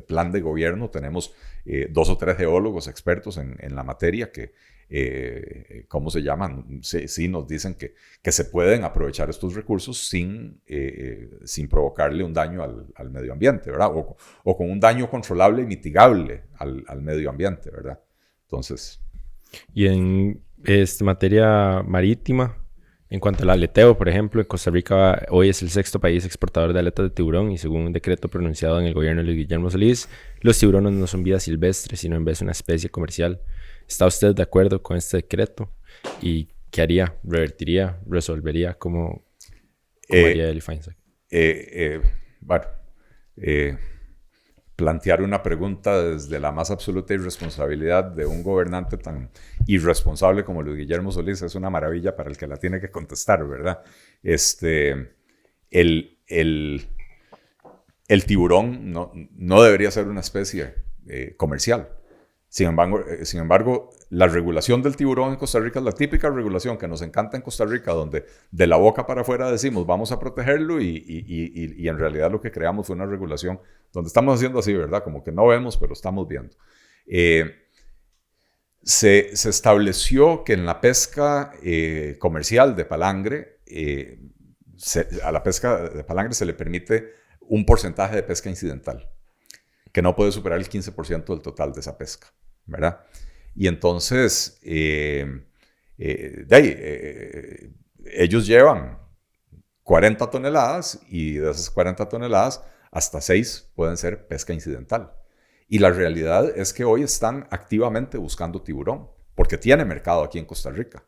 plan de gobierno tenemos 2 o 3 geólogos expertos en la materia que, ¿cómo se llaman? Sí, nos dicen que se pueden aprovechar estos recursos sin provocarle un daño al medio ambiente, ¿verdad? O con un daño controlable y mitigable al medio ambiente, ¿verdad? Entonces... Y en materia marítima, en cuanto al aleteo, por ejemplo, Costa Rica hoy es el 6º país exportador de aletas de tiburón y según un decreto pronunciado en el gobierno de Luis Guillermo Solís, los tiburones no son vida silvestre, sino en vez una especie comercial. ¿Está usted de acuerdo con este decreto? ¿Y qué haría? ¿Revertiría? ¿Resolvería? ¿Cómo haría Eli Feinsack? Plantear una pregunta desde la más absoluta irresponsabilidad de un gobernante tan irresponsable como Luis Guillermo Solís es una maravilla para el que la tiene que contestar, ¿verdad? El tiburón no debería ser una especie comercial. Sin embargo, la regulación del tiburón en Costa Rica es la típica regulación que nos encanta en Costa Rica, donde de la boca para afuera decimos vamos a protegerlo y en realidad lo que creamos fue una regulación donde estamos haciendo así, ¿verdad? Como que no vemos, pero estamos viendo. Se estableció que en la pesca comercial de palangre, a la pesca de palangre se le permite un porcentaje de pesca incidental, que no puede superar el 15% del total de esa pesca, ¿verdad? Y entonces, ellos llevan 40 toneladas y de esas 40 toneladas, hasta 6 pueden ser pesca incidental. Y la realidad es que hoy están activamente buscando tiburón, porque tiene mercado aquí en Costa Rica,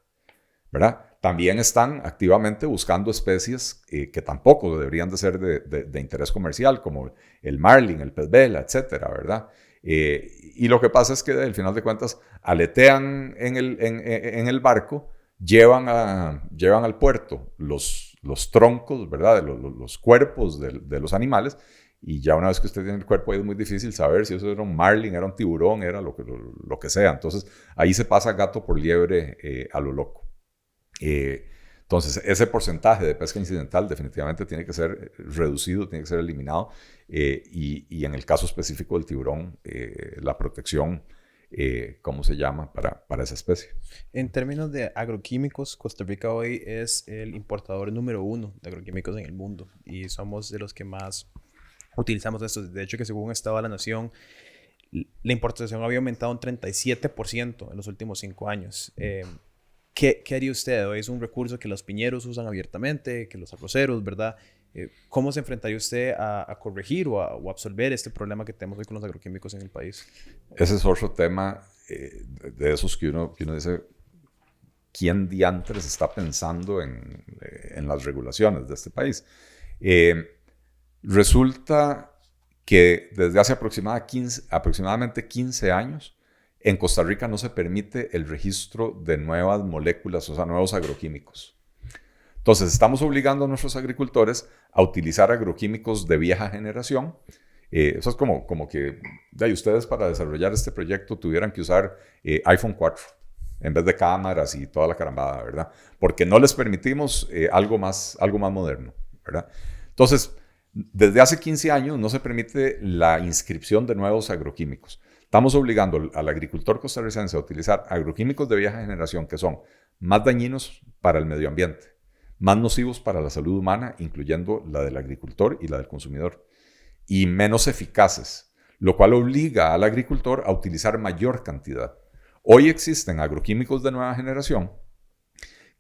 ¿verdad? También están activamente buscando especies que tampoco deberían de ser de interés comercial, como el marlin, el pez vela, etcétera, ¿verdad? Y lo que pasa es que al final de cuentas aletean en el barco, llevan al puerto los troncos, ¿verdad? Los cuerpos de los animales, y ya una vez que usted tiene el cuerpo ahí es muy difícil saber si eso era un marlin, era un tiburón, era lo que sea. Entonces ahí se pasa gato por liebre a lo loco. Entonces ese porcentaje de pesca incidental definitivamente tiene que ser reducido, tiene que ser eliminado, y en el caso específico del tiburón, la protección, ¿cómo se llama? Para esa especie. En términos de agroquímicos, Costa Rica hoy es el importador número 1 de agroquímicos en el mundo y somos de los que más utilizamos estos. De hecho, que según Estado de la Nación, la importación había aumentado un 37% en los últimos 5 años. ¿Qué haría usted? Hoy es un recurso que los piñeros usan abiertamente, que los arroceros, ¿verdad? ¿Cómo se enfrentaría usted a corregir o absorber este problema que tenemos hoy con los agroquímicos en el país? Ese es otro tema de esos que uno dice, ¿quién diantres está pensando en las regulaciones de este país? Resulta que desde hace aproximadamente 15 años, en Costa Rica no se permite el registro de nuevas moléculas, o sea, nuevos agroquímicos. Entonces, estamos obligando a nuestros agricultores a utilizar agroquímicos de vieja generación. Eso es como que ustedes para desarrollar este proyecto tuvieran que usar iPhone 4 en vez de cámaras y toda la carambada, ¿verdad? Porque no les permitimos algo más moderno, ¿verdad? Entonces, desde hace 15 años no se permite la inscripción de nuevos agroquímicos. Estamos obligando al agricultor costarricense a utilizar agroquímicos de vieja generación que son más dañinos para el medio ambiente, más nocivos para la salud humana, incluyendo la del agricultor y la del consumidor, y menos eficaces, lo cual obliga al agricultor a utilizar mayor cantidad. Hoy existen agroquímicos de nueva generación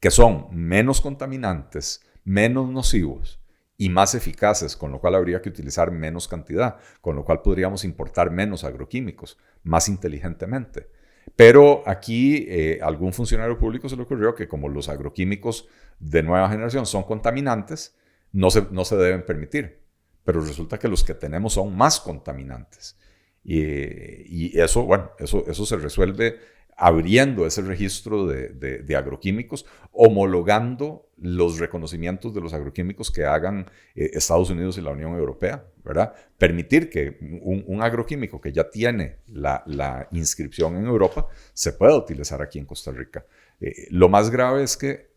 que son menos contaminantes, menos nocivos y más eficaces, con lo cual habría que utilizar menos cantidad, con lo cual podríamos importar menos agroquímicos, más inteligentemente. Pero aquí algún funcionario público se le ocurrió que como los agroquímicos de nueva generación son contaminantes, no se deben permitir. Pero resulta que los que tenemos son más contaminantes. Y eso, bueno, eso se resuelve abriendo ese registro de agroquímicos, homologando los reconocimientos de los agroquímicos que hagan Estados Unidos y la Unión Europea, ¿verdad? Permitir que un agroquímico que ya tiene la inscripción en Europa se pueda utilizar aquí en Costa Rica. Lo más grave es que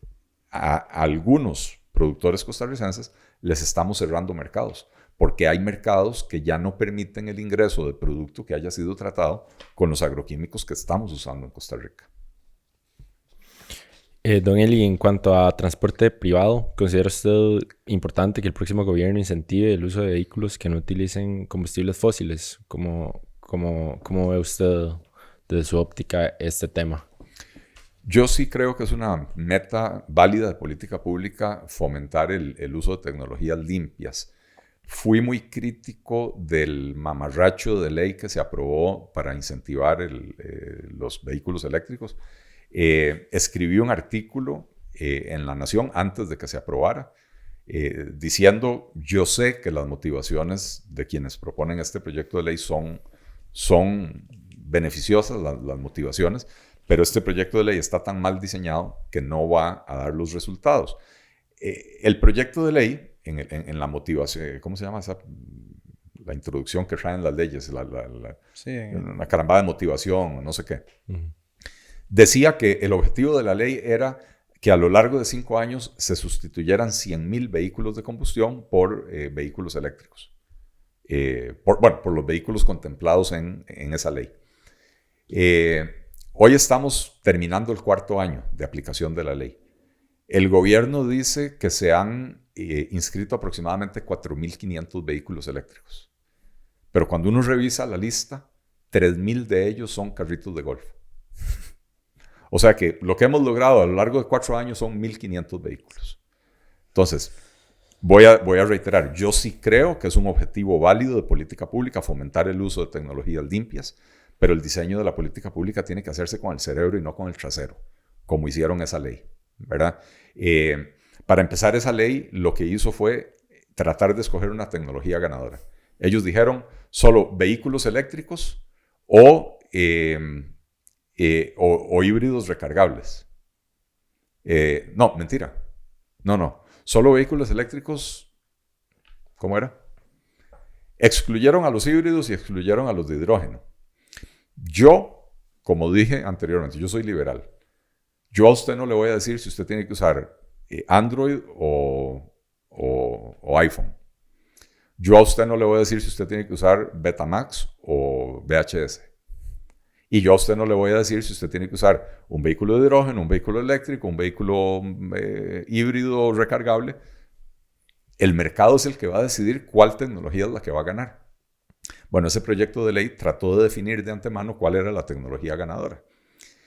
a algunos productores costarricenses les estamos cerrando mercados, porque hay mercados que ya no permiten el ingreso de producto que haya sido tratado con los agroquímicos que estamos usando en Costa Rica. Don Eli, en cuanto a transporte privado, ¿considera usted importante que el próximo gobierno incentive el uso de vehículos que no utilicen combustibles fósiles? ¿Cómo ve usted desde su óptica este tema? Yo sí creo que es una meta válida de política pública fomentar el uso de tecnologías limpias. Fui muy crítico del mamarracho de ley que se aprobó para incentivar los vehículos eléctricos. Escribí un artículo en La Nación antes de que se aprobara, diciendo, yo sé que las motivaciones de quienes proponen este proyecto de ley son beneficiosas, las motivaciones, pero este proyecto de ley está tan mal diseñado que no va a dar los resultados. El proyecto de ley, en la motivación, ¿cómo se llama esa? La introducción que traen las leyes, una carambada de motivación, no sé qué. Uh-huh. Decía que el objetivo de la ley era que a lo largo de 5 años se sustituyeran 100,000 vehículos de combustión por vehículos eléctricos. Por los vehículos contemplados en esa ley. Hoy estamos terminando el 4º año de aplicación de la ley. El gobierno dice que se han inscrito aproximadamente 4,500 vehículos eléctricos. Pero cuando uno revisa la lista, 3,000 de ellos son carritos de golf. O sea que lo que hemos logrado a lo largo de 4 años son 1,500 vehículos. Entonces, voy a reiterar, yo sí creo que es un objetivo válido de política pública fomentar el uso de tecnologías limpias, pero el diseño de la política pública tiene que hacerse con el cerebro y no con el trasero, como hicieron esa ley, ¿verdad? Para empezar, esa ley lo que hizo fue tratar de escoger una tecnología ganadora. Ellos dijeron solo vehículos eléctricos o híbridos recargables. No, mentira. No. Solo vehículos eléctricos, ¿cómo era? Excluyeron a los híbridos y excluyeron a los de hidrógeno. Yo, como dije anteriormente, yo soy liberal. Yo a usted no le voy a decir si usted tiene que usar Android o iPhone. Yo a usted no le voy a decir si usted tiene que usar Betamax o VHS. Y yo a usted no le voy a decir si usted tiene que usar un vehículo de hidrógeno, un vehículo eléctrico, un vehículo híbrido recargable. El mercado es el que va a decidir cuál tecnología es la que va a ganar. Bueno, ese proyecto de ley trató de definir de antemano cuál era la tecnología ganadora.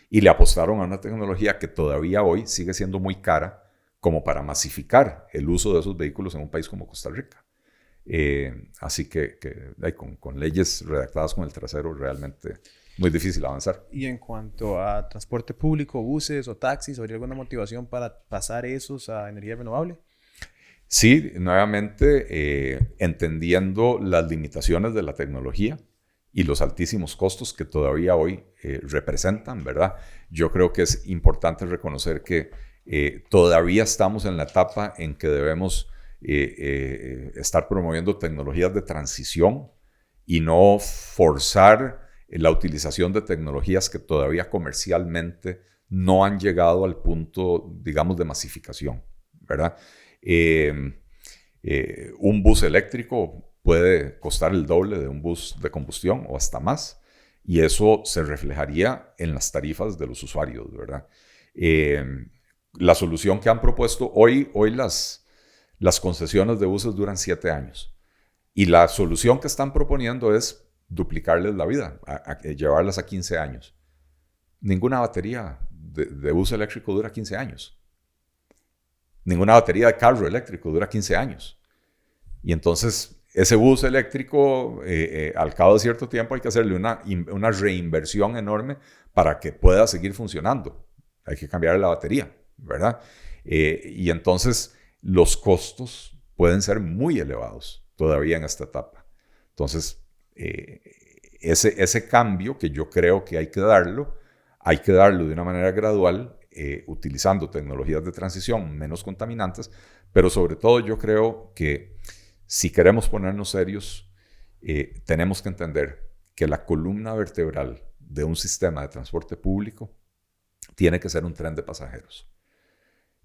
Y le apostaron a una tecnología que todavía hoy sigue siendo muy cara como para masificar el uso de esos vehículos en un país como Costa Rica. Así que con leyes redactadas con el trasero realmente muy difícil avanzar. Y en cuanto a transporte público, buses o taxis, ¿habría alguna motivación para pasar esos a energía renovable? Sí, nuevamente entendiendo las limitaciones de la tecnología y los altísimos costos que todavía hoy representan, ¿verdad? Yo creo que es importante reconocer que Todavía estamos en la etapa en que debemos estar promoviendo tecnologías de transición y no forzar la utilización de tecnologías que todavía comercialmente no han llegado al punto, digamos, de masificación, ¿verdad? Un bus eléctrico puede costar el doble de un bus de combustión o hasta más, y eso se reflejaría en las tarifas de los usuarios, ¿verdad? La solución que han propuesto hoy las concesiones de buses duran 7 años, y la solución que están proponiendo es duplicarles la vida, llevarlas a 15 años. Ninguna batería de bus eléctrico dura 15 años. Ninguna batería de carro eléctrico dura 15 años. Y entonces, ese bus eléctrico, al cabo de cierto tiempo, hay que hacerle una reinversión enorme para que pueda seguir funcionando. Hay que cambiar la batería, ¿verdad? Y entonces, los costos pueden ser muy elevados todavía en esta etapa. Entonces, ese cambio que yo creo que hay que darlo de una manera gradual, utilizando tecnologías de transición menos contaminantes, pero sobre todo yo creo que si queremos ponernos serios, tenemos que entender que la columna vertebral de un sistema de transporte público tiene que ser un tren de pasajeros,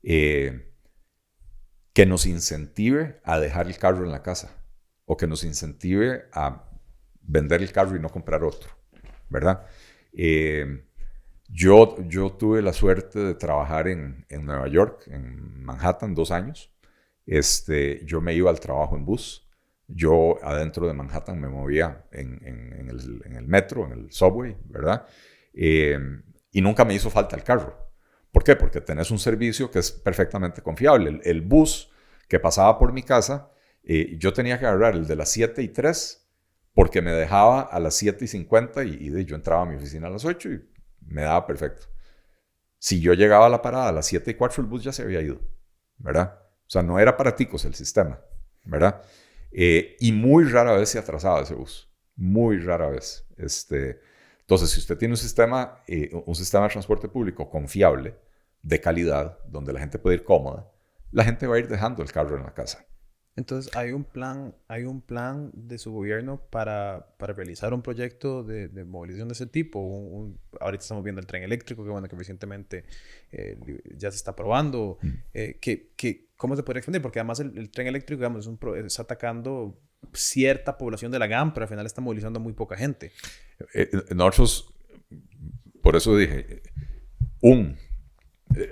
que nos incentive a dejar el carro en la casa o que nos incentive a vender el carro y no comprar otro, ¿verdad? Yo tuve la suerte de trabajar en Nueva York, en Manhattan, 2 años. Yo me iba al trabajo en bus. Yo adentro de Manhattan me movía en el metro, en el subway, ¿verdad? Y nunca me hizo falta el carro. ¿Por qué? Porque tenés un servicio que es perfectamente confiable. El bus que pasaba por mi casa, yo tenía que agarrar el de las 7:03 porque me dejaba a las 7:50 y yo entraba a mi oficina a las 8 y me daba perfecto. Si yo llegaba a la parada a las 7:04, el bus ya se había ido, ¿verdad? O sea, no era para ticos el sistema, ¿verdad? Y muy rara vez se atrasaba ese bus. Muy rara vez. Entonces, si usted tiene un sistema de transporte público confiable, de calidad, donde la gente puede ir cómoda, la gente va a ir dejando el carro en la casa. Entonces, ¿hay un plan de su gobierno para realizar un proyecto de movilización de ese tipo? Ahorita estamos viendo el tren eléctrico, que recientemente ya se está probando. ¿Cómo se podría expandir? Porque además el tren eléctrico, digamos, está atacando cierta población de la GAM, pero al final está movilizando a muy poca gente. Nosotros, por eso dije,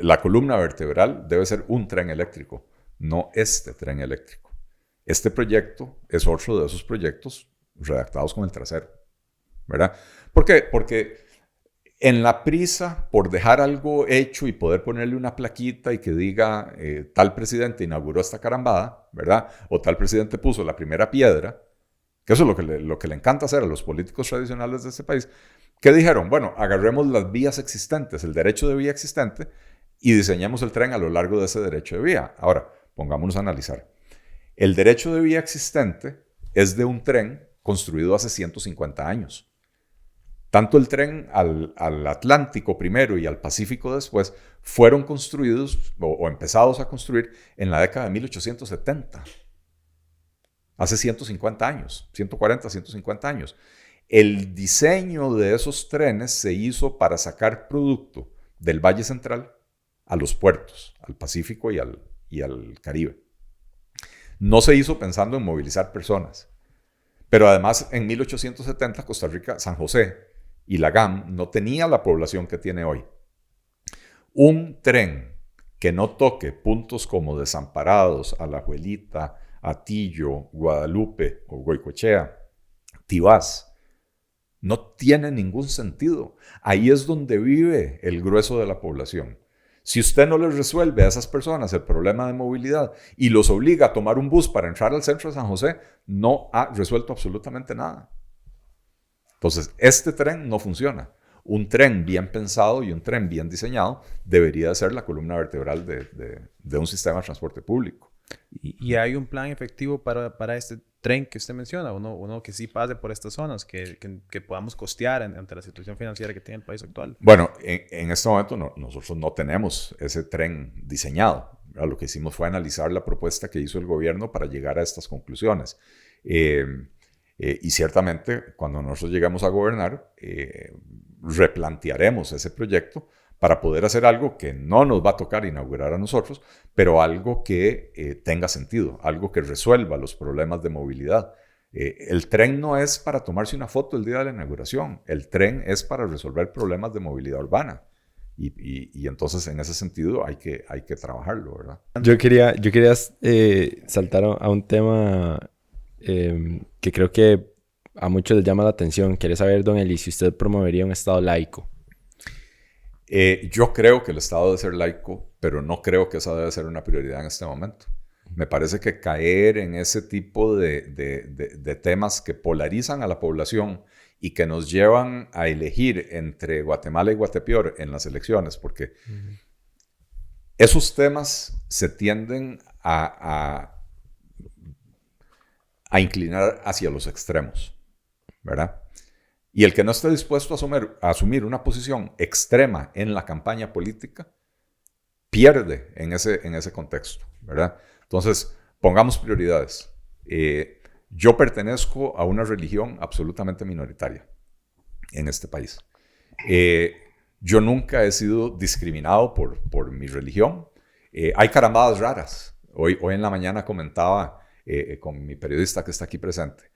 la columna vertebral debe ser un tren eléctrico, no este tren eléctrico. Este proyecto es otro de esos proyectos redactados con el trasero, ¿verdad? ¿Por qué? Porque en la prisa por dejar algo hecho y poder ponerle una plaquita y que diga tal presidente inauguró esta carambada, ¿verdad? O tal presidente puso la primera piedra, que eso es lo que le encanta hacer a los políticos tradicionales de este país. ¿Qué dijeron? Bueno, agarremos las vías existentes, el derecho de vía existente, y diseñemos el tren a lo largo de ese derecho de vía. Ahora, pongámonos a analizar. El derecho de vía existente es de un tren construido hace 150 años. Tanto el tren al Atlántico primero y al Pacífico después fueron construidos o empezados a construir en la década de 1870. Hace 150 años, 140, 150 años. El diseño de esos trenes se hizo para sacar producto del Valle Central a los puertos, al Pacífico y al Caribe. No se hizo pensando en movilizar personas. Pero además, en 1870, Costa Rica, San José y la GAM no tenía la población que tiene hoy. Un tren que no toque puntos como Desamparados, Alajuelita, Atillo, Guadalupe o Goicoechea, Tibás, no tiene ningún sentido. Ahí es donde vive el grueso de la población. Si usted no les resuelve a esas personas el problema de movilidad y los obliga a tomar un bus para entrar al centro de San José, no ha resuelto absolutamente nada. Entonces, este tren no funciona. Un tren bien pensado y un tren bien diseñado debería ser la columna vertebral de un sistema de transporte público. ¿Y hay un plan efectivo para tren que usted menciona, uno que sí pase por estas zonas, que podamos costear ante la situación financiera que tiene el país actual? Bueno, en este momento nosotros no tenemos ese tren diseñado. Lo que hicimos fue analizar la propuesta que hizo el gobierno para llegar a estas conclusiones. Y ciertamente, cuando nosotros lleguemos a gobernar, replantearemos ese proyecto para poder hacer algo que no nos va a tocar inaugurar a nosotros, pero algo que tenga sentido, algo que resuelva los problemas de movilidad. El tren no es para tomarse una foto el día de la inauguración, el tren es para resolver problemas de movilidad urbana. Y entonces, en ese sentido, hay que trabajarlo, ¿verdad? Yo quería saltar a un tema que creo que a muchos les llama la atención. Quiere saber, don Eli, si usted promovería un Estado laico. Yo creo que el Estado debe ser laico, pero no creo que esa debe ser una prioridad en este momento. Me parece que caer en ese tipo de temas que polarizan a la población y que nos llevan a elegir entre Guatemala y Guatepeor en las elecciones, porque esos temas se tienden a inclinar hacia los extremos, ¿verdad? Y el que no esté dispuesto a asumir una posición extrema en la campaña política, pierde en ese contexto, ¿verdad? Entonces, pongamos prioridades. Yo pertenezco a una religión absolutamente minoritaria en este país. Yo nunca he sido discriminado por mi religión. Hay carambadas raras. Hoy en la mañana comentaba con mi periodista que está aquí presente.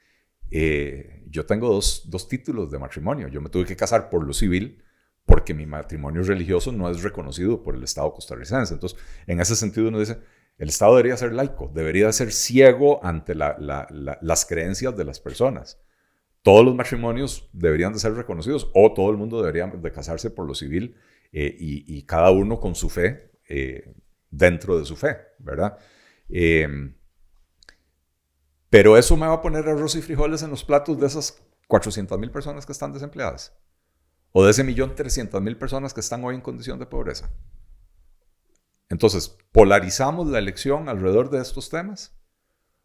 Yo tengo dos títulos de matrimonio. Yo me tuve que casar por lo civil porque mi matrimonio religioso no es reconocido por el Estado costarricense. Entonces, en ese sentido uno dice, el Estado debería ser laico, debería ser ciego ante las creencias de las personas. Todos los matrimonios deberían de ser reconocidos o todo el mundo debería de casarse por lo civil y cada uno con su fe dentro de su fe, ¿verdad? Pero eso me va a poner arroz y frijoles en los platos de esas 400,000 personas que están desempleadas o de ese 1,300,000 personas que están hoy en condición de pobreza. Entonces, ¿polarizamos la elección alrededor de estos temas?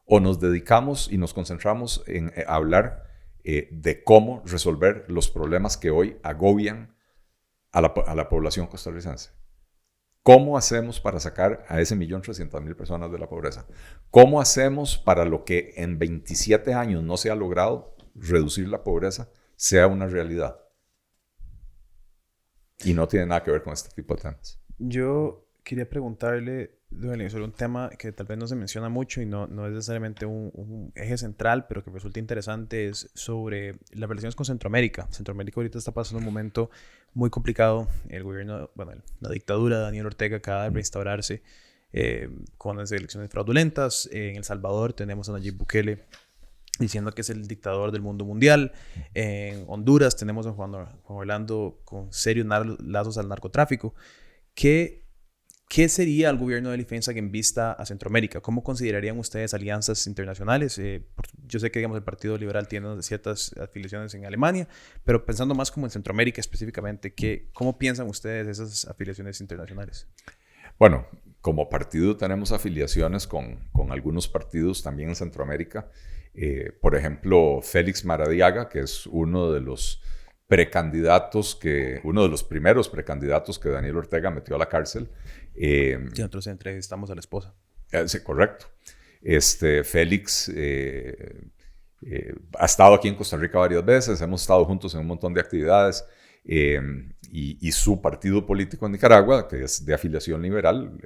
¿O nos dedicamos y nos concentramos en hablar de cómo resolver los problemas que hoy agobian a la población costarricense? ¿Cómo hacemos para sacar a ese 1,300,000 personas de la pobreza? ¿Cómo hacemos para lo que en 27 años no se ha logrado, reducir la pobreza, sea una realidad? Y no tiene nada que ver con este tipo de temas. Yo quería preguntarle, don Eli, sobre un tema que tal vez no se menciona mucho y no es necesariamente un eje central, pero que resulta interesante, es sobre las relaciones con Centroamérica. Centroamérica ahorita está pasando un momento muy complicado. El gobierno, la dictadura de Daniel Ortega acaba de reinstaurarse con las elecciones fraudulentas. En El Salvador tenemos a Nayib Bukele diciendo que es el dictador del mundo mundial. En Honduras tenemos a Juan Orlando con serios lazos al narcotráfico. ¿Qué sería el gobierno de Eli Feinsack en vista a Centroamérica? ¿Cómo considerarían ustedes alianzas internacionales? Yo sé que digamos, el Partido Liberal tiene ciertas afiliaciones en Alemania, pero pensando más como en Centroamérica específicamente, ¿cómo piensan ustedes esas afiliaciones internacionales? Bueno, como partido tenemos afiliaciones con algunos partidos también en Centroamérica. Por ejemplo, Félix Maradiaga, que es uno de los primeros precandidatos que Daniel Ortega metió a la cárcel. Y nosotros entrevistamos a la esposa. Sí, correcto. Félix ha estado aquí en Costa Rica varias veces, hemos estado juntos en un montón de actividades y su partido político en Nicaragua, que es de afiliación liberal,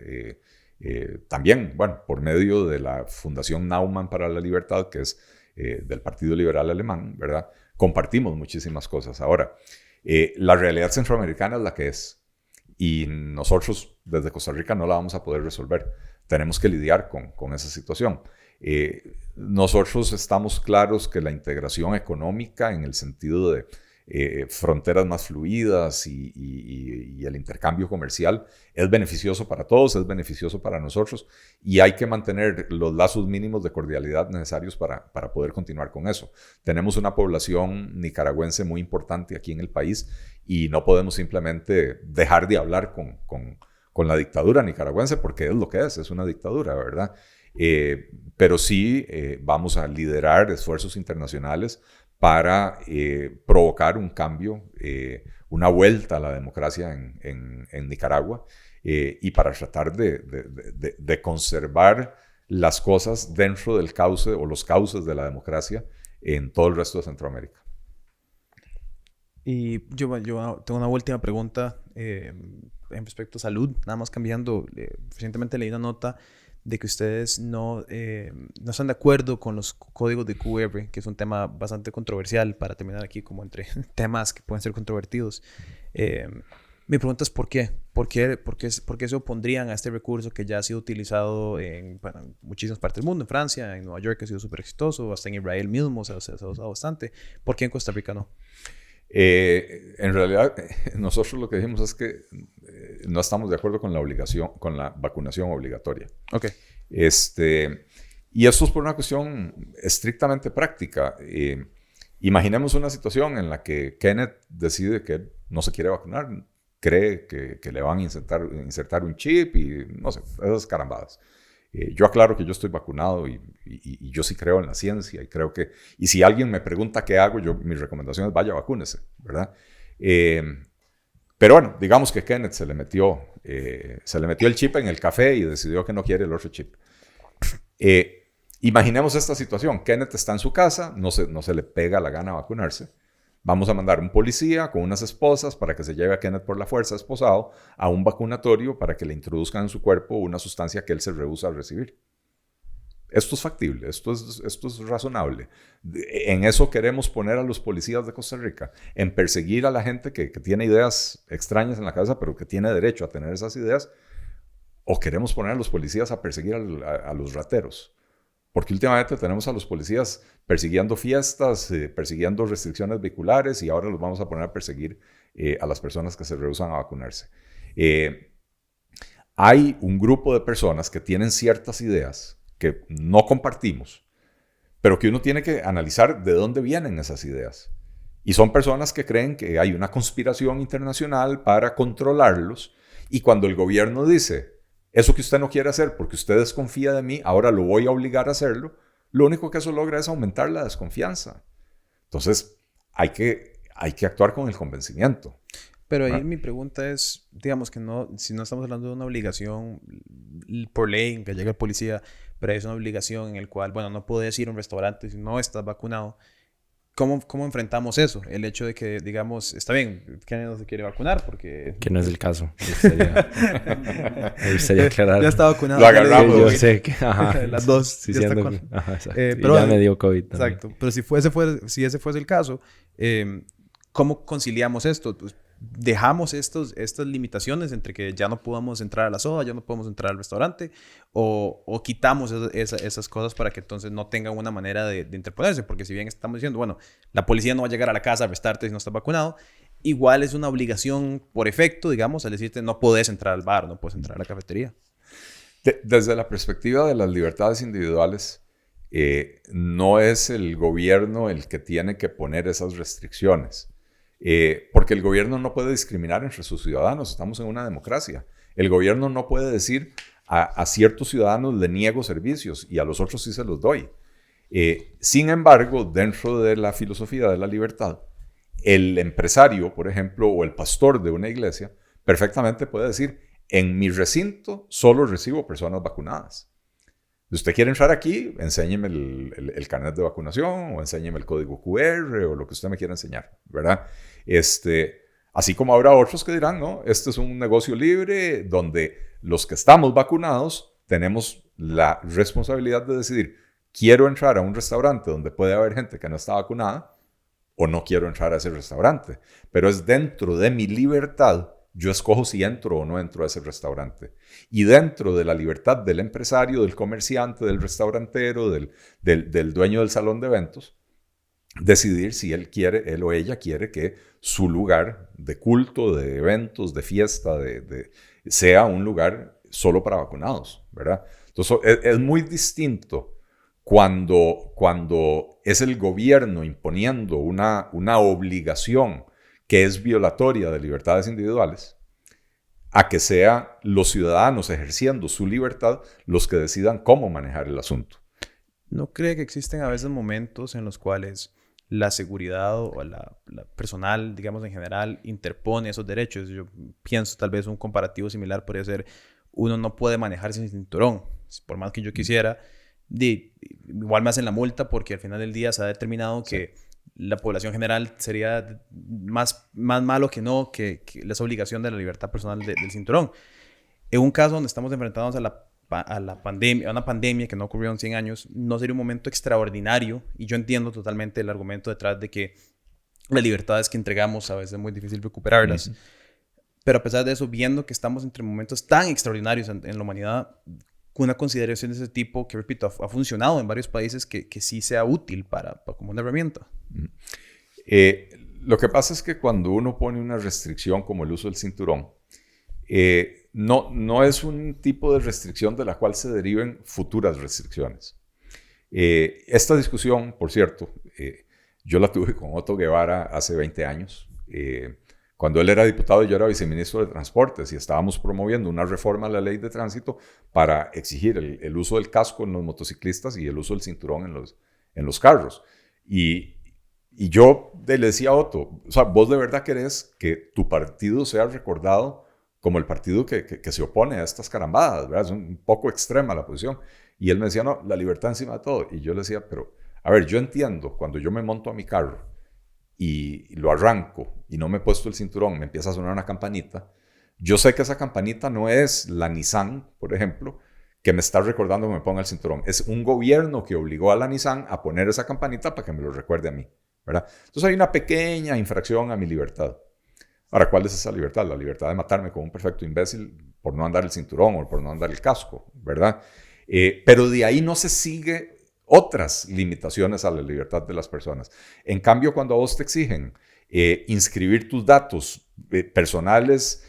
también, bueno, por medio de la Fundación Naumann para la Libertad, que es del Partido Liberal Alemán, ¿verdad? Compartimos muchísimas cosas. Ahora, la realidad centroamericana es la que es y nosotros desde Costa Rica no la vamos a poder resolver. Tenemos que lidiar con esa situación. Nosotros estamos claros que la integración económica en el sentido de fronteras más fluidas y el intercambio comercial es beneficioso para todos, es beneficioso para nosotros y hay que mantener los lazos mínimos de cordialidad necesarios para poder continuar con eso. Tenemos una población nicaragüense muy importante aquí en el país y no podemos simplemente dejar de hablar con la dictadura nicaragüense porque es lo que es una dictadura, ¿verdad? Pero sí vamos a liderar esfuerzos internacionales para provocar un cambio, una vuelta a la democracia en Nicaragua, y para tratar de conservar las cosas dentro del cauce o los cauces de la democracia en todo el resto de Centroamérica. Y yo tengo una última pregunta en respecto a salud, nada más cambiando. Recientemente leí una nota de que ustedes no están de acuerdo con los códigos de QR, que es un tema bastante controversial, para terminar aquí como entre temas que pueden ser controvertidos. Mi pregunta es ¿por qué? ¿Por qué se opondrían a este recurso que ya ha sido utilizado en muchísimas partes del mundo? En Francia, en Nueva York ha sido súper exitoso, hasta en Israel mismo se ha usado bastante. ¿Por qué en Costa Rica no? En realidad, nosotros lo que dijimos es que no estamos de acuerdo con la vacunación obligatoria. Okay. Y esto es por una cuestión estrictamente práctica. Imaginemos una situación en la que Kenneth decide que no se quiere vacunar, cree que le van a insertar un chip y no sé, esas carambadas. Yo aclaro que yo estoy vacunado y yo sí creo en la ciencia y creo que... Y si alguien me pregunta qué hago, mi recomendación es vaya, vacúnese, ¿verdad? Pero bueno, digamos que Kenneth se le metió el chip en el café y decidió que no quiere el otro chip. Imaginemos esta situación. Kenneth está en su casa, no se le pega la gana vacunarse. Vamos a mandar un policía con unas esposas para que se lleve a Kenneth por la fuerza esposado a un vacunatorio para que le introduzcan en su cuerpo una sustancia que él se rehúsa a recibir. Esto es factible, esto es razonable. En eso queremos poner a los policías de Costa Rica, en perseguir a la gente que tiene ideas extrañas en la cabeza, pero que tiene derecho a tener esas ideas, o queremos poner a los policías a perseguir a los rateros. Porque últimamente tenemos a los policías persiguiendo fiestas, persiguiendo restricciones vehiculares, y ahora los vamos a poner a perseguir a las personas que se rehúsan a vacunarse. Hay un grupo de personas que tienen ciertas ideas que no compartimos, pero que uno tiene que analizar de dónde vienen esas ideas. Y son personas que creen que hay una conspiración internacional para controlarlos, y cuando el gobierno dice, eso que usted no quiere hacer porque usted desconfía de mí, ahora lo voy a obligar a hacerlo, lo único que eso logra es aumentar la desconfianza. Entonces, hay que actuar con el convencimiento. Pero ahí mi pregunta es, digamos que si no estamos hablando de una obligación por ley, que llegue el policía, pero es una obligación en el cual, bueno, no puedes ir a un restaurante si no estás vacunado. ¿Cómo enfrentamos eso? El hecho de que, digamos, está bien, Kenneth no se quiere vacunar porque... Que no es el caso. Me gustaría aclarar. Ya está vacunado. Lo agarramos. Yo sé que... Ajá, las dos. Sí, ya está pero ya me dio COVID también. Exacto. Pero si ese fuese el caso, ¿cómo conciliamos esto? Pues, ¿dejamos estas limitaciones entre que ya no podamos entrar a la soda, ya no podemos entrar al restaurante? ¿O quitamos esas cosas para que entonces no tengan una manera de interponerse? Porque si bien estamos diciendo, bueno, la policía no va a llegar a la casa a arrestarte si no estás vacunado, igual es una obligación por efecto, digamos, al decirte no puedes entrar al bar, no puedes entrar a la cafetería. Desde la perspectiva de las libertades individuales, no es el gobierno el que tiene que poner esas restricciones. Porque el gobierno no puede discriminar entre sus ciudadanos, estamos en una democracia. El gobierno no puede decir a ciertos ciudadanos le niego servicios y a los otros sí se los doy. Sin embargo, dentro de la filosofía de la libertad, el empresario, por ejemplo, o el pastor de una iglesia, perfectamente puede decir, en mi recinto solo recibo personas vacunadas. Si usted quiere entrar aquí, enséñeme el carnet de vacunación o enséñeme el código QR o lo que usted me quiera enseñar, ¿verdad? Así como habrá otros que dirán, no, este es un negocio libre donde los que estamos vacunados tenemos la responsabilidad de decidir, ¿quiero entrar a un restaurante donde puede haber gente que no está vacunada o no quiero entrar a ese restaurante? Pero es dentro de mi libertad. Yo escojo si entro o no entro a ese restaurante. Y dentro de la libertad del empresario, del comerciante, del restaurantero, del dueño del salón de eventos, decidir si él o ella quiere que su lugar de culto, de eventos, de fiesta, sea un lugar solo para vacunados, ¿verdad? Entonces, es muy distinto cuando es el gobierno imponiendo una obligación que es violatoria de libertades individuales, a que sean los ciudadanos ejerciendo su libertad los que decidan cómo manejar el asunto. ¿No cree que existen a veces momentos en los cuales la seguridad o la personal, digamos en general, interpone esos derechos? Yo pienso tal vez un comparativo similar podría ser, uno no puede manejar sin cinturón. Por más que yo quisiera, igual me hacen la multa porque al final del día se ha determinado que la población general sería más malo que no, que es obligación de la libertad personal del cinturón. En un caso donde estamos enfrentados a la pandemia, a una pandemia que no ocurrió en 100 años, no sería un momento extraordinario, y yo entiendo totalmente el argumento detrás de que las libertades que entregamos a veces es muy difícil recuperarlas, pero a pesar de eso, viendo que estamos entre momentos tan extraordinarios en la humanidad, una consideración de ese tipo que, repito, ha funcionado en varios países, que sí sea útil como una herramienta. Lo que pasa es que cuando uno pone una restricción como el uso del cinturón, no es un tipo de restricción de la cual se deriven futuras restricciones. Esta discusión, por cierto, yo la tuve con Otto Guevara hace 20 años, cuando él era diputado y yo era viceministro de Transportes, y estábamos promoviendo una reforma a la ley de tránsito para exigir el uso del casco en los motociclistas y el uso del cinturón en los carros. Y yo le decía a Otto, o sea, vos de verdad querés que tu partido sea recordado como el partido que se opone a estas carambadas, ¿verdad? Es un poco extrema la posición. Y él me decía, no, la libertad encima de todo. Y yo le decía, pero, a ver, yo entiendo, cuando yo me monto a mi carro y lo arranco y no me he puesto el cinturón, me empieza a sonar una campanita, yo sé que esa campanita no es la Nissan, por ejemplo, que me está recordando que me ponga el cinturón. Es un gobierno que obligó a la Nissan a poner esa campanita para que me lo recuerde a mí, ¿verdad? Entonces hay una pequeña infracción a mi libertad. Ahora, ¿cuál es esa libertad? La libertad de matarme como un perfecto imbécil por no andar el cinturón o por no andar el casco, ¿verdad? Pero de ahí no se sigue otras limitaciones a la libertad de las personas. En cambio, cuando a vos te exigen inscribir tus datos personales,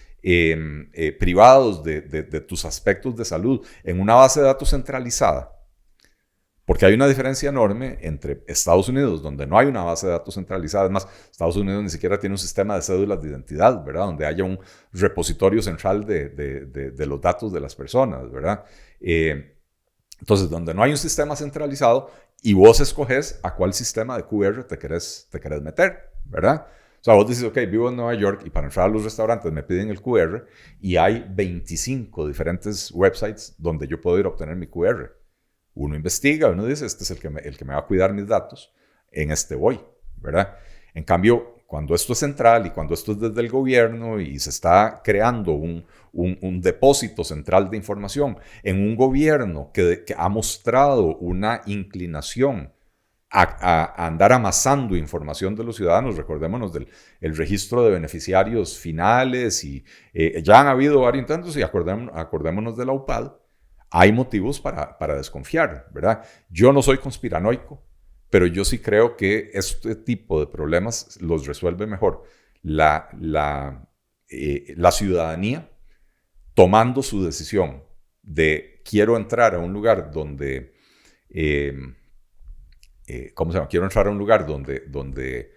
privados de tus aspectos de salud en una base de datos centralizada, porque hay una diferencia enorme entre Estados Unidos, donde no hay una base de datos centralizada. Además, Estados Unidos ni siquiera tiene un sistema de cédulas de identidad, ¿verdad? Donde haya un repositorio central de los datos de las personas, ¿verdad? Entonces, donde no hay un sistema centralizado y vos escoges a cuál sistema de QR te querés meter, ¿verdad? O sea, vos dices, ok, vivo en Nueva York y para entrar a los restaurantes me piden el QR y hay 25 diferentes websites donde yo puedo ir a obtener mi QR. Uno investiga, uno dice, este es el que me va a cuidar mis datos, en este voy, ¿verdad? En cambio, cuando esto es central y cuando esto es desde el gobierno y se está creando un depósito central de información en un gobierno que ha mostrado una inclinación a andar amasando información de los ciudadanos, recordémonos del registro de beneficiarios finales y ya han habido varios intentos y acordémonos de la UPAD. Hay motivos para desconfiar, ¿verdad? Yo no soy conspiranoico, pero yo sí creo que este tipo de problemas los resuelve mejor la ciudadanía tomando su decisión de quiero entrar a un lugar donde, quiero entrar a un lugar donde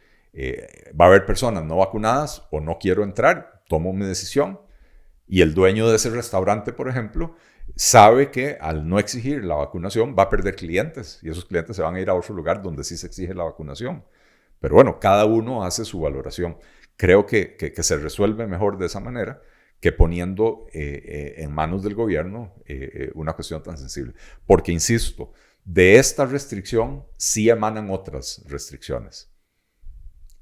va a haber personas no vacunadas o no quiero entrar, tomo mi decisión y el dueño de ese restaurante, por ejemplo, sabe que al no exigir la vacunación va a perder clientes y esos clientes se van a ir a otro lugar donde sí se exige la vacunación. Pero bueno, cada uno hace su valoración. Creo que se resuelve mejor de esa manera que poniendo en manos del gobierno una cuestión tan sensible. Porque, insisto, de esta restricción sí emanan otras restricciones.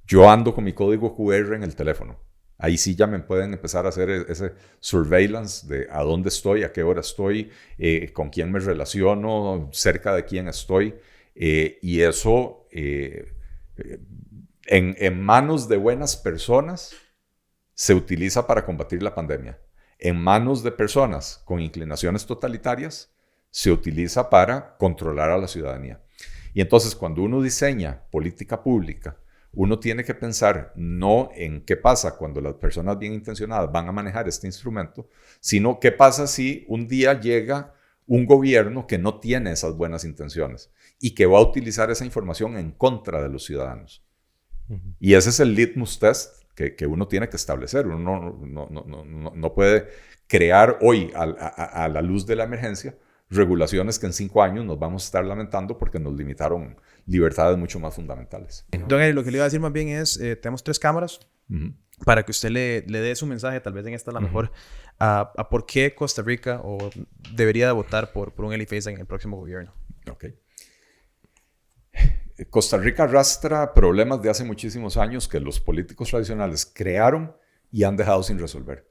Yo ando con mi código QR en el teléfono. Ahí sí ya me pueden empezar a hacer ese surveillance de a dónde estoy, a qué hora estoy, con quién me relaciono, cerca de quién estoy. Y eso, en manos de buenas personas, se utiliza para combatir la pandemia. En manos de personas con inclinaciones totalitarias, se utiliza para controlar a la ciudadanía. Y entonces, cuando uno diseña política pública, uno tiene que pensar no en qué pasa cuando las personas bien intencionadas van a manejar este instrumento, sino qué pasa si un día llega un gobierno que no tiene esas buenas intenciones y que va a utilizar esa información en contra de los ciudadanos. Y ese es el litmus test que uno tiene que establecer. Uno no puede crear hoy, a la luz de la emergencia, regulaciones que en 5 años nos vamos a estar lamentando porque nos limitaron libertades mucho más fundamentales. Don Eli, lo que le iba a decir más bien es, tenemos 3 cámaras para que usted le dé su mensaje, tal vez en esta la mejor, a por qué Costa Rica debería de votar por un Eli Feza en el próximo gobierno. Ok. Costa Rica arrastra problemas de hace muchísimos años que los políticos tradicionales crearon y han dejado sin resolver.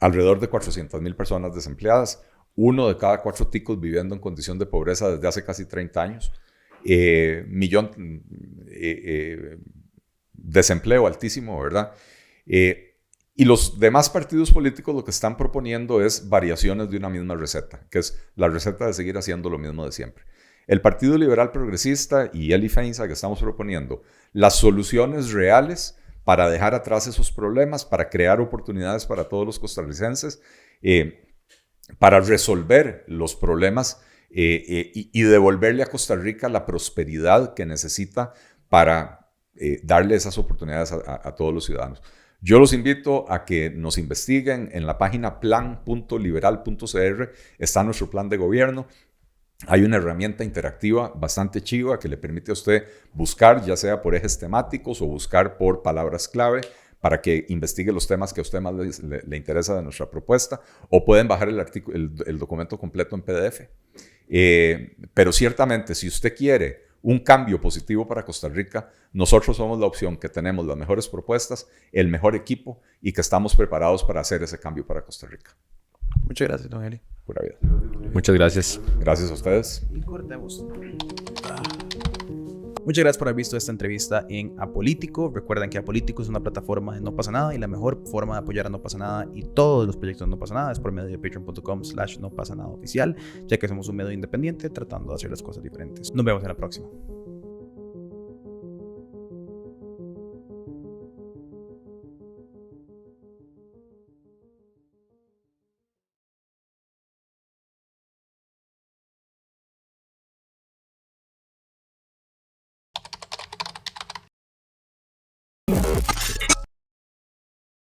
Alrededor de 400,000 personas desempleadas, 1 de cada 4 ticos viviendo en condición de pobreza desde hace casi 30 años, desempleo altísimo, ¿verdad? Y los demás partidos políticos lo que están proponiendo es variaciones de una misma receta, que es la receta de seguir haciendo lo mismo de siempre. El Partido Liberal Progresista y Eli Feza, que estamos proponiendo las soluciones reales para dejar atrás esos problemas, para crear oportunidades para todos los costarricenses, para resolver los problemas y devolverle a Costa Rica la prosperidad que necesita para darle esas oportunidades a todos los ciudadanos. Yo los invito a que nos investiguen en la página plan.liberal.cr, está nuestro plan de gobierno. Hay una herramienta interactiva bastante chiva que le permite a usted buscar, ya sea por ejes temáticos o buscar por palabras clave, para que investigue los temas que a usted más le interesa de nuestra propuesta, o pueden bajar el documento completo en PDF. Pero ciertamente, si usted quiere un cambio positivo para Costa Rica, nosotros somos la opción, que tenemos las mejores propuestas, el mejor equipo y que estamos preparados para hacer ese cambio para Costa Rica. Muchas gracias, don Eli. Pura vida. Muchas gracias. Gracias a ustedes. Y cortemos. Muchas gracias por haber visto esta entrevista en Apolítico. Recuerden que Apolítico es una plataforma de No Pasa Nada y la mejor forma de apoyar a No Pasa Nada y todos los proyectos de No Pasa Nada es por medio de patreon.com/NoPasaNadaOficial, ya que somos un medio independiente tratando de hacer las cosas diferentes. Nos vemos en la próxima.